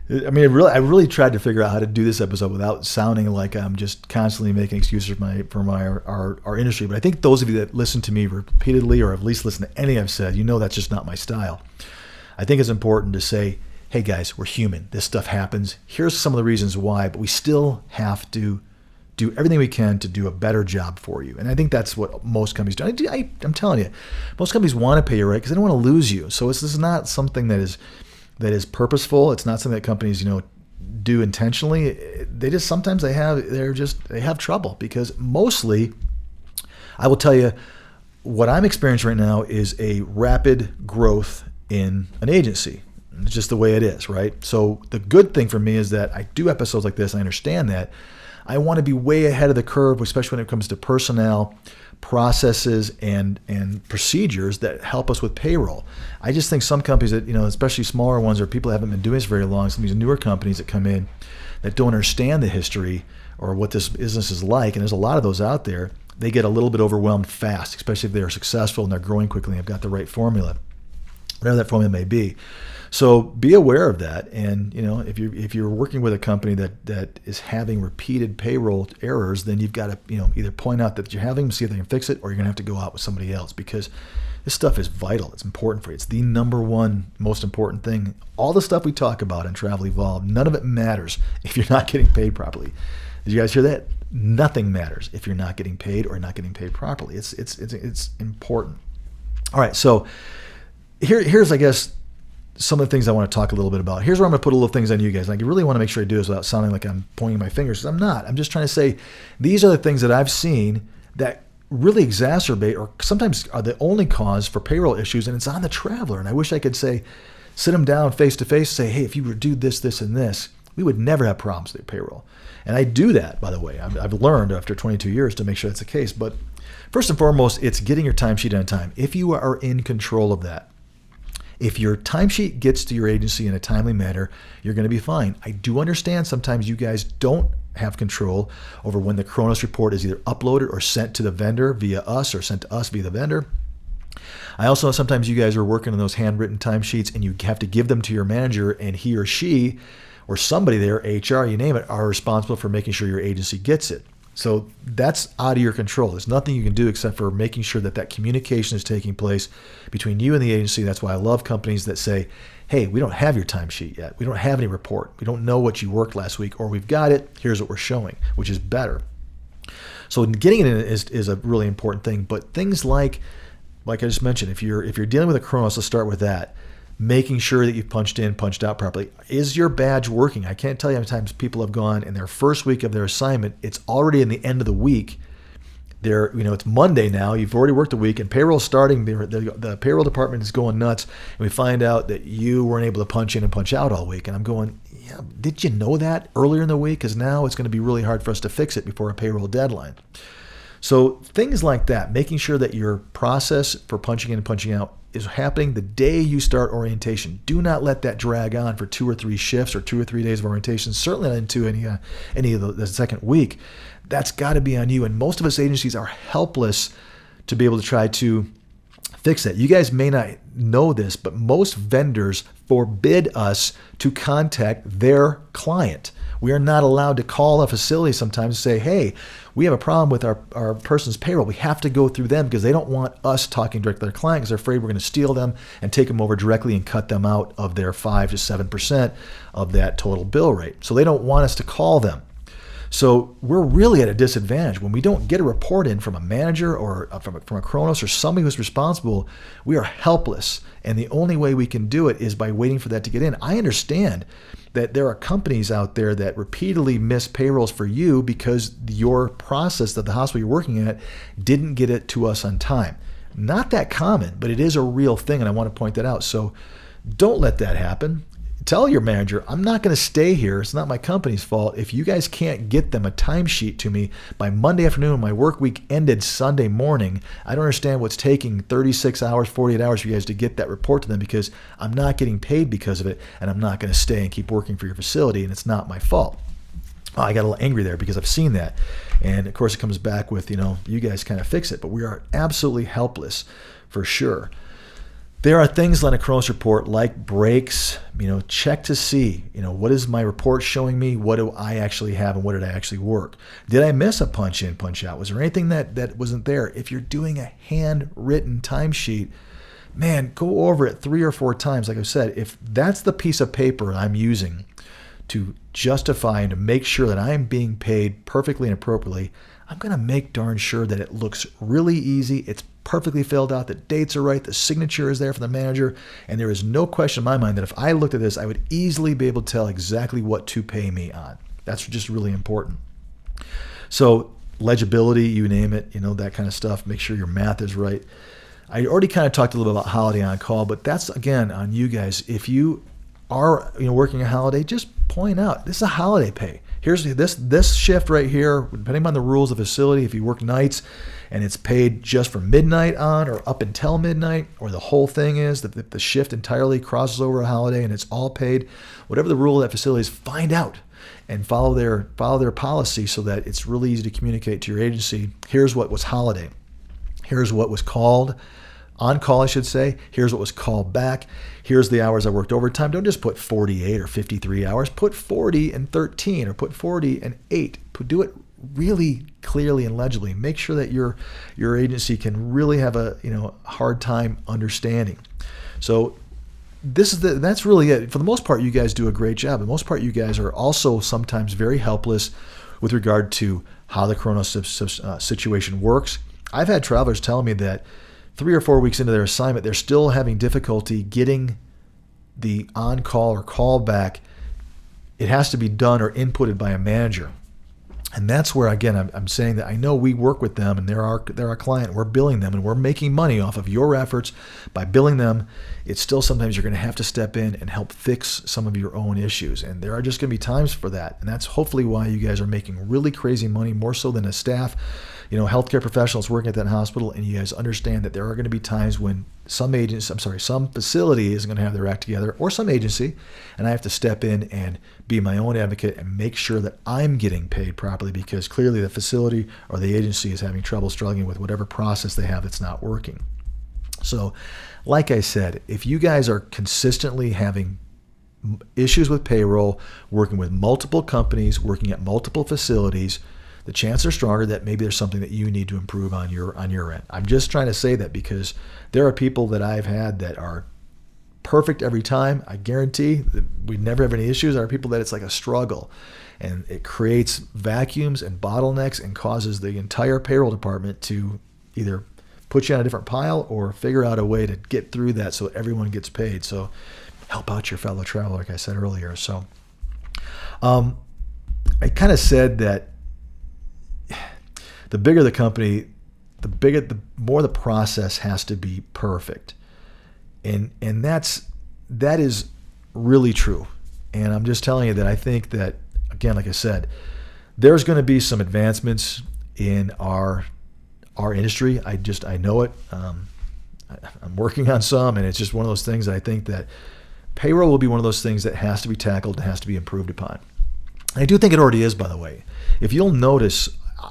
I really tried to figure out how to do this episode without sounding like I'm just constantly making excuses for our industry. But I think those of you that listen to me repeatedly or have at least listened to anything I've said, that's just not my style. I think it's important to say, hey guys, we're human. This stuff happens. Here's some of the reasons why, but we still have to do everything we can to do a better job for you. And I think that's what most companies do. I'm telling you, most companies want to pay you right because they don't want to lose you. So this is not something that is purposeful. It's not something that companies, do intentionally. They just sometimes they have trouble because mostly, I will tell you, what I'm experiencing right now is a rapid growth in an agency. It's just the way it is, right? So the good thing for me is that I do episodes like this. I understand that. I want to be way ahead of the curve, especially when it comes to personnel, processes, and procedures that help us with payroll. I just think some companies that, especially smaller ones or people that haven't been doing this very long, some of these newer companies that come in that don't understand the history or what this business is like, and there's a lot of those out there, they get a little bit overwhelmed fast, especially if they're successful and they're growing quickly and have got the right formula, whatever that formula may be. So be aware of that, and if you're working with a company that is having repeated payroll errors, then you've got to either point out that you're having them, see if they can fix it, or you're going to have to go out with somebody else because this stuff is vital. It's important for you. It's the number one most important thing. All the stuff we talk about in Travel Evolved, none of it matters if you're not getting paid properly. Did you guys hear that? Nothing matters if you're not getting paid or not getting paid properly. It's important. All right, so here's I guess some of the things I want to talk a little bit about. Here's where I'm going to put a little things on you guys. And I really want to make sure I do this without sounding like I'm pointing my fingers, because I'm not. I'm just trying to say these are the things that I've seen that really exacerbate or sometimes are the only cause for payroll issues, and it's on the traveler. And I wish I could sit them down face to face, say, hey, if you were to do this, this, and this, we would never have problems with payroll. And I do that, by the way. I've learned after 22 years to make sure that's the case. But first and foremost, it's getting your timesheet on time. If you are in control of that, if your timesheet gets to your agency in a timely manner, you're going to be fine. I do understand sometimes you guys don't have control over when the Kronos report is either uploaded or sent to the vendor via us or sent to us via the vendor. I also know sometimes you guys are working on those handwritten timesheets and you have to give them to your manager, and he or she or somebody there, HR, you name it, are responsible for making sure your agency gets it. So that's out of your control. There's nothing you can do except for making sure that that communication is taking place between you and the agency. That's why I love companies that say, hey, we don't have your timesheet yet. We don't have any report. We don't know what you worked last week, or we've got it. Here's what we're showing, which is better. So getting it in is a really important thing. But things like I just mentioned, if you're dealing with a Kronos, let's start with that. Making sure that you've punched in, punched out properly. Is your badge working? I can't tell you how many times people have gone in their first week of their assignment. It's already in the end of the week. It's Monday now. You've already worked a week, and payroll's starting. The payroll department is going nuts, and we find out that you weren't able to punch in and punch out all week. And I'm going, yeah, did you know that earlier in the week? Because now it's going to be really hard for us to fix it before a payroll deadline. So things like that, making sure that your process for punching in and punching out is happening the day you start orientation. Do not let that drag on for 2 or 3 shifts or 2 or 3 days of orientation, certainly not into any of the second week. That's got to be on you. And most of us agencies are helpless to be able to try to fix that. You guys may not know this, but most vendors forbid us to contact their client. We are not allowed to call a facility sometimes and say, hey, we have a problem with our person's payroll. We have to go through them because they don't want us talking directly to their client because they're afraid we're going to steal them and take them over directly and cut them out of their 5 to 7% of that total bill rate. So they don't want us to call them. So we're really at a disadvantage. When we don't get a report in from a manager or from a Kronos or somebody who's responsible, we are helpless. And the only way we can do it is by waiting for that to get in. I understand that there are companies out there that repeatedly miss payrolls for you because your process that the hospital you're working at didn't get it to us on time. Not that common, but it is a real thing, and I want to point that out. So don't let that happen. Tell your manager, I'm not going to stay here. It's not my company's fault. If you guys can't get them a timesheet to me by Monday afternoon when my work week ended Sunday morning, I don't understand what's taking 36 hours, 48 hours for you guys to get that report to them because I'm not getting paid because of it, and I'm not going to stay and keep working for your facility, and it's not my fault. I got a little angry there because I've seen that. And, of course, it comes back with, you guys kind of fix it. But we are absolutely helpless for sure. There are things on a Kronos report like breaks, check to see, what is my report showing me? What do I actually have and what did I actually work? Did I miss a punch in, punch out? Was there anything that wasn't there? If you're doing a handwritten timesheet, man, go over it 3 or 4 times. Like I said, if that's the piece of paper I'm using to justify and to make sure that I am being paid perfectly and appropriately, I'm going to make darn sure that it looks really easy. It's perfectly filled out. The dates are right. The signature is there for the manager. And there is no question in my mind that if I looked at this, I would easily be able to tell exactly what to pay me on. That's just really important. So legibility, you name it, that kind of stuff. Make sure your math is right. I already kind of talked a little bit about holiday on call, but that's, again, on you guys. If you are working a holiday, just point out this is a holiday pay. Here's this shift right here, depending on the rules of the facility, if you work nights and it's paid just from midnight on or up until midnight, or the whole thing is that the shift entirely crosses over a holiday and it's all paid, whatever the rule of that facility is, find out and follow their policy so that it's really easy to communicate to your agency. Here's what was holiday. Here's what was called. On call, I should say. Here's what was called back. Here's the hours I worked overtime. Don't just put 48 or 53 hours. Put 40 and 13 or put 40 and 8. Do it really clearly and legibly. Make sure that your agency can really have a hard time understanding. So that's really it. For the most part, you guys do a great job. For the most part, you guys are also sometimes very helpless with regard to how the Kronos situation works. I've had travelers tell me that 3 or 4 weeks into their assignment, they're still having difficulty getting the on-call or callback. It has to be done or inputted by a manager. And that's where, again, I'm saying that I know we work with them and they're our client. We're billing them and we're making money off of your efforts by billing them. It's still sometimes you're going to have to step in and help fix some of your own issues. And there are just going to be times for that. And that's hopefully why you guys are making really crazy money, more so than a staff. healthcare professionals working at that hospital, and you guys understand that there are going to be times when some facility isn't going to have their act together, or some agency, and I have to step in and be my own advocate and make sure that I'm getting paid properly, because clearly the facility or the agency is having trouble struggling with whatever process they have that's not working. So, like I said, if you guys are consistently having issues with payroll, working with multiple companies, working at multiple facilities, the chances are stronger that maybe there's something that you need to improve on your end. I'm just trying to say that because there are people that I've had that are perfect every time. I guarantee that we never have any issues. There are people that it's like a struggle, and it creates vacuums and bottlenecks and causes the entire payroll department to either put you on a different pile or figure out a way to get through that so everyone gets paid. So help out your fellow traveler, like I said earlier. So I kind of said that the bigger the company, the more the process has to be perfect. And that is really true. And I'm just telling you that I think that, again, like I said, there's going to be some advancements in our industry. I know it. I'm working on some, and it's just one of those things that I think that payroll will be one of those things that has to be tackled and has to be improved upon. I do think it already is, by the way. If you'll notice,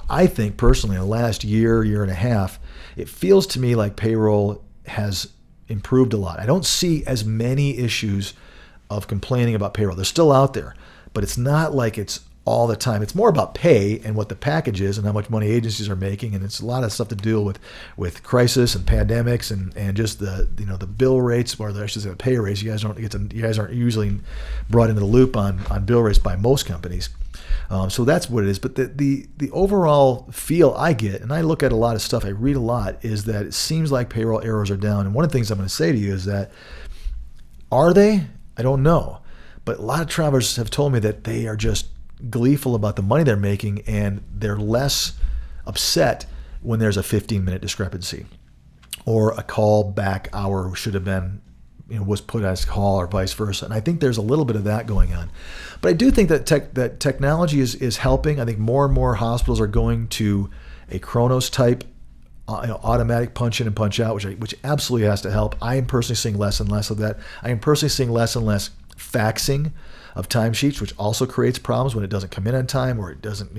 I think personally, in the last year and a half, it feels to me like payroll has improved a lot. I don't see as many issues of complaining about payroll. They're still out there, but it's not like it's all the time. It's more about pay and what the package is and how much money agencies are making, and it's a lot of stuff to deal with crisis and pandemics and just the bill rates, or I should say the pay rates. You guys aren't usually brought into the loop on bill rates by most companies. So that's what it is. But the overall feel I get, and I look at a lot of stuff, I read a lot, is that it seems like payroll errors are down. And one of the things I'm going to say to you is that, are they? I don't know. But a lot of travelers have told me that they are just gleeful about the money they're making, and they're less upset when there's a 15-minute discrepancy or a call back hour should have been, was put as call, or vice versa. And I think there's a little bit of that going on. But I do think that technology is helping. I think more and more hospitals are going to a Chronos type automatic punch in and punch out, which absolutely has to help. I am personally seeing less and less of that. I am personally seeing less and less faxing of timesheets, which also creates problems when it doesn't come in on time, or it doesn't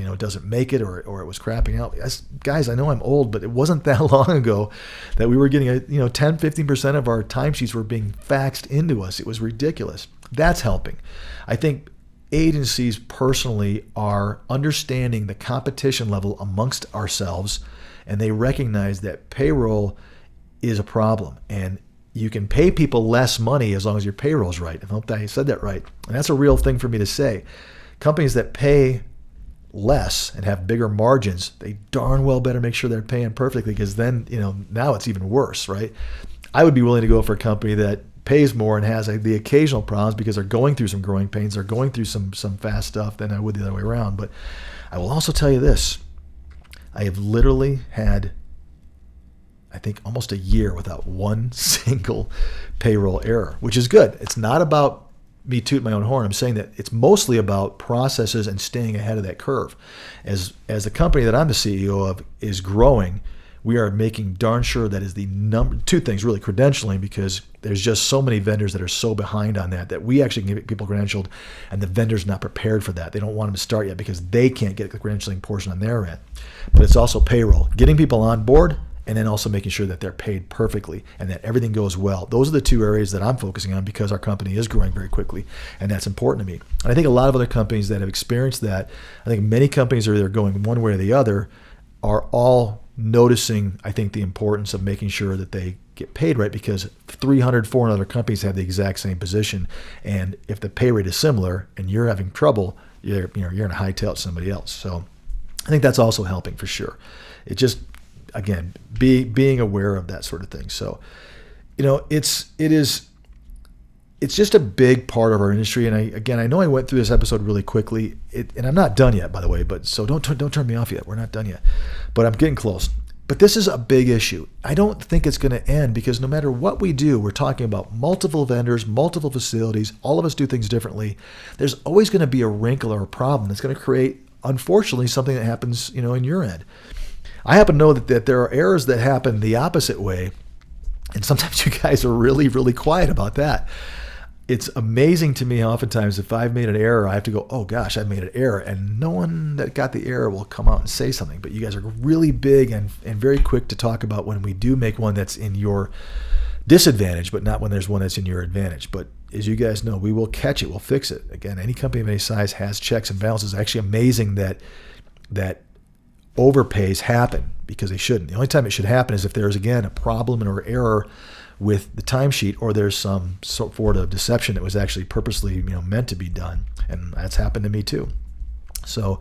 make it, or it was crapping out. Guys, I know I'm old, but it wasn't that long ago that we were getting 10-15% of our timesheets were being faxed into us. It was ridiculous. That's helping. I think agencies personally are understanding the competition level amongst ourselves, and they recognize that payroll is a problem, and you can pay people less money as long as your payroll's right. I hope that I said that right. And that's a real thing for me to say. Companies that pay less and have bigger margins, they darn well better make sure they're paying perfectly, because then, now it's even worse, right? I would be willing to go for a company that pays more and has the occasional problems because they're going through some growing pains, they're going through some fast stuff, than I would the other way around. But I will also tell you this. I have literally had, I think, almost a year without one single payroll error, which is good. It's not about me tooting my own horn. I'm saying that it's mostly about processes and staying ahead of that curve. As the company that I'm the CEO of is growing, we are making darn sure that is the two things, really: credentialing, because there's just so many vendors that are so behind on that we actually can get people credentialed, and the vendor's not prepared for that. They don't want them to start yet because they can't get the credentialing portion on their end. But it's also payroll, getting people on board, and then also making sure that they're paid perfectly and that everything goes well. Those are the two areas that I'm focusing on because our company is growing very quickly, and that's important to me. And I think a lot of other companies that have experienced that, I think many companies are either going one way or the other, are all noticing, I think, the importance of making sure that they get paid right, because 300, 400 other companies have the exact same position. And if the pay rate is similar and you're having trouble, you're going to hightail it to somebody else. So I think that's also helping for sure. It just, again, being aware of that sort of thing. So, it's just a big part of our industry. And I know I went through this episode really quickly, and I'm not done yet, by the way. But so don't turn me off yet. We're not done yet, but I'm getting close. But this is a big issue. I don't think it's going to end, because no matter what we do, we're talking about multiple vendors, multiple facilities. All of us do things differently. There's always going to be a wrinkle or a problem that's going to create, unfortunately, something that happens, in your end. I happen to know that there are errors that happen the opposite way. And sometimes you guys are really, really quiet about that. It's amazing to me oftentimes if I've made an error, I have to go, oh gosh, I've made an error. And no one that got the error will come out and say something. But you guys are really big and very quick to talk about when we do make one that's in your disadvantage, but not when there's one that's in your advantage. But as you guys know, we will catch it. We'll fix it. Again, any company of any size has checks and balances. It's actually amazing that overpays happen because they shouldn't. The only time it should happen is if there's, again, a problem or error with the timesheet, or there's some sort of deception that was actually purposely, meant to be done, and that's happened to me too. So,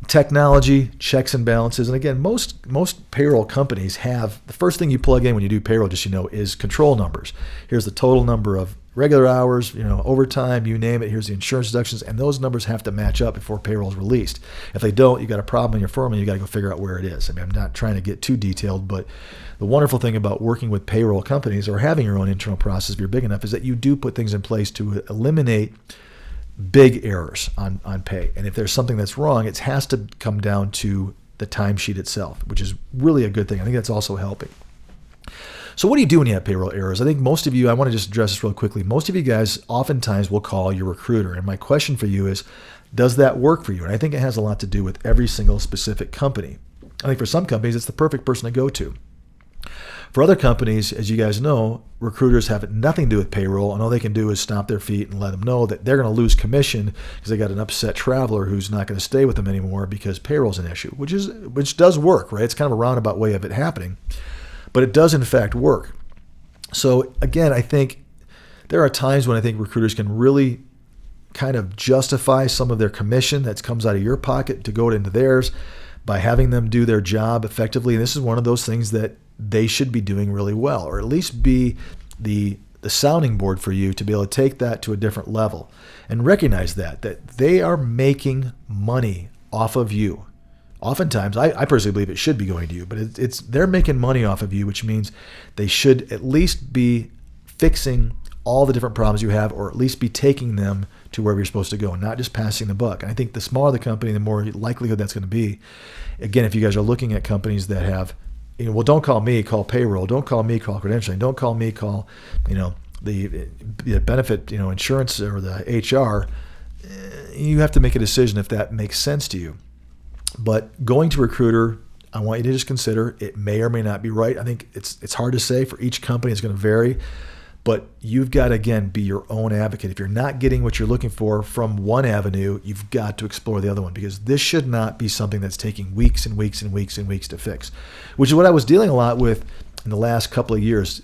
technology, checks and balances, and again, most payroll companies have the first thing you plug in when you do payroll, just is control numbers. Here's the total number of regular hours, overtime, you name it. Here's the insurance deductions, and those numbers have to match up before payroll is released. If they don't, you got a problem in your firm, and you got to go figure out where it is. I mean, I'm not trying to get too detailed, but the wonderful thing about working with payroll companies or having your own internal process, if you're big enough, is that you do put things in place to eliminate big errors on pay. And if there's something that's wrong, it has to come down to the timesheet itself, which is really a good thing. I think that's also helping. So what do you do when you have payroll errors? I think most of you, I want to just address this real quickly. Most of you guys oftentimes will call your recruiter. And my question for you is, does that work for you? And I think it has a lot to do with every single specific company. I think for some companies, it's the perfect person to go to. For other companies, as you guys know, recruiters have nothing to do with payroll, and all they can do is stomp their feet and let them know that they're going to lose commission because they got an upset traveler who's not going to stay with them anymore because payroll's an issue, which does work, right? It's kind of a roundabout way of it happening, but it does in fact work. So again, I think there are times when I think recruiters can really kind of justify some of their commission that comes out of your pocket to go into theirs by having them do their job effectively. And this is one of those things that they should be doing really well, or at least be the sounding board for you to be able to take that to a different level and recognize that they are making money off of you. Oftentimes, I personally believe it should be going to you, but they're making money off of you, which means they should at least be fixing all the different problems you have, or at least be taking them to wherever you're supposed to go, and not just passing the buck. And I think the smaller the company, the more likelihood that's going to be. Again, if you guys are looking at companies that have, well, don't call me, call payroll. Don't call me, call credentialing. Don't call me, call, the benefit, insurance or the HR. You have to make a decision if that makes sense to you. But going to recruiter, I want you to just consider it may or may not be right. I think it's hard to say. For each company, it's going to vary. But you've got to, again, be your own advocate. If you're not getting what you're looking for from one avenue, you've got to explore the other one, because this should not be something that's taking weeks and weeks and weeks and weeks to fix, which is what I was dealing a lot with in the last couple of years.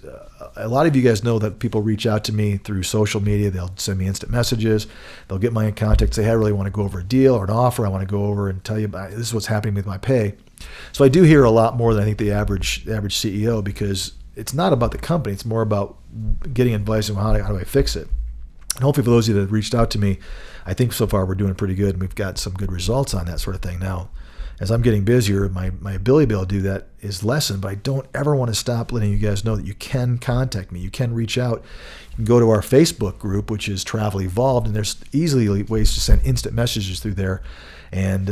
A lot of you guys know that people reach out to me through social media. They'll send me instant messages. They'll get my contact, say, hey, I really want to go over a deal or an offer. I want to go over and tell you about this is what's happening with my pay. So I do hear a lot more than I think the average CEO, because it's not about the company. It's more about getting advice on how do I fix it. And hopefully for those of you that have reached out to me, I think so far we're doing pretty good, and we've got some good results on that sort of thing. Now, as I'm getting busier, my ability to be able to do that is lessened, but I don't ever want to stop letting you guys know that you can contact me. You can reach out. You can go to our Facebook group, which is Travel Evolved, and there's easily ways to send instant messages through there, and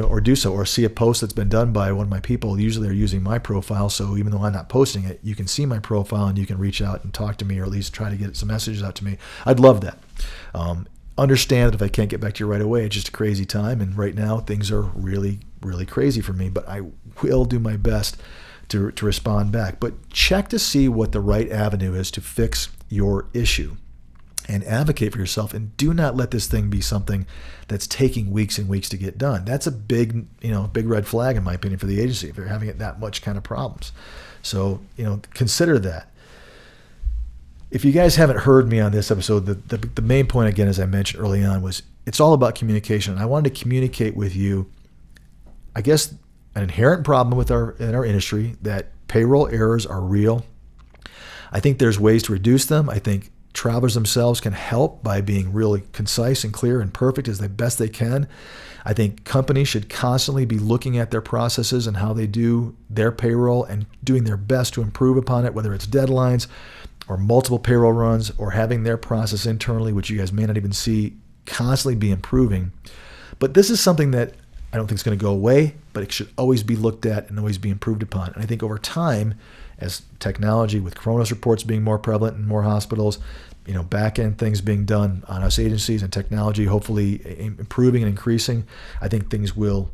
or do so, or see a post that's been done by one of my people. Usually they're using my profile, so even though I'm not posting it, you can see my profile and you can reach out and talk to me, or at least try to get some messages out to me. I'd love that. Understand that if I can't get back to you right away, it's just a crazy time, and right now things are really, really crazy for me, but I will do my best to respond back. But check to see what the right avenue is to fix your issue, and advocate for yourself, and do not let this thing be something that's taking weeks and weeks to get done. That's a big red flag, in my opinion, for the agency if they're having it that much kind of problems. So, consider that. If you guys haven't heard me on this episode, the main point, again, as I mentioned early on, was it's all about communication. I wanted to communicate with you, I guess, an inherent problem in our industry, that payroll errors are real. I think there's ways to reduce them. I think travelers themselves can help by being really concise and clear and perfect as best they can. I think companies should constantly be looking at their processes and how they do their payroll and doing their best to improve upon it, whether it's deadlines or multiple payroll runs, or having their process internally, which you guys may not even see, constantly be improving. But this is something that I don't think it's going to go away, but it should always be looked at and always be improved upon. And I think over time, as technology with coronavirus reports being more prevalent in more hospitals, back end things being done on us agencies and technology hopefully improving and increasing, I think things will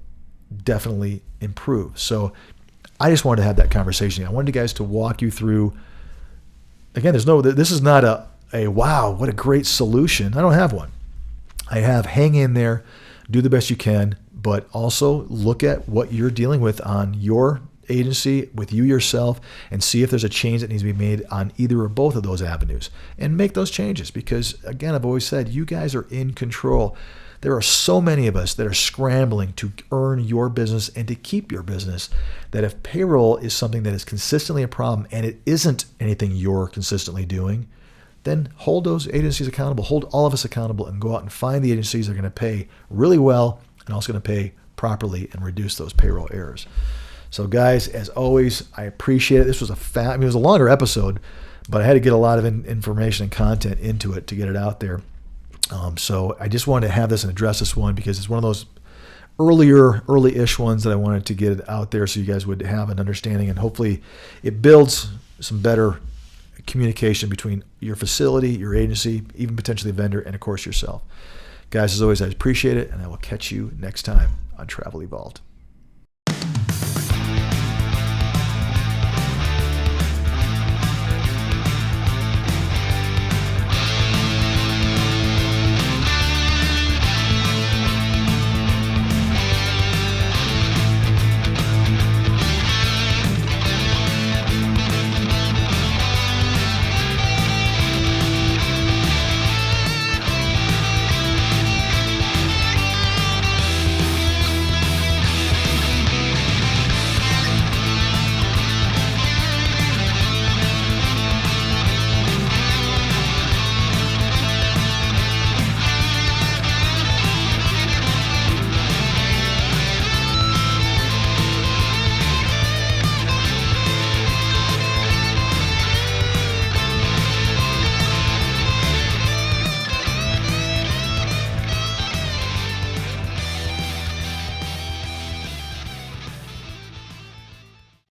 definitely improve. So I just wanted to have that conversation. I wanted you guys to walk you through. Again, this is not a wow, what a great solution. I don't have one. I have hang in there, do the best you can, but also look at what you're dealing with on your agency, with you yourself, and see if there's a change that needs to be made on either or both of those avenues, and make those changes. Because again, I've always said, you guys are in control. There are so many of us that are scrambling to earn your business and to keep your business, that if payroll is something that is consistently a problem and it isn't anything you're consistently doing, then hold those agencies accountable, hold all of us accountable, and go out and find the agencies that are going to pay really well and also going to pay properly and reduce those payroll errors. So guys, as always, I appreciate it. This was it was a longer episode, but I had to get a lot of information and content into it to get it out there. So I just wanted to have this and address this one because it's one of those early-ish ones that I wanted to get it out there so you guys would have an understanding, and hopefully it builds some better communication between your facility, your agency, even potentially a vendor, and of course yourself. Guys, as always, I appreciate it, and I will catch you next time on Travel Evolved.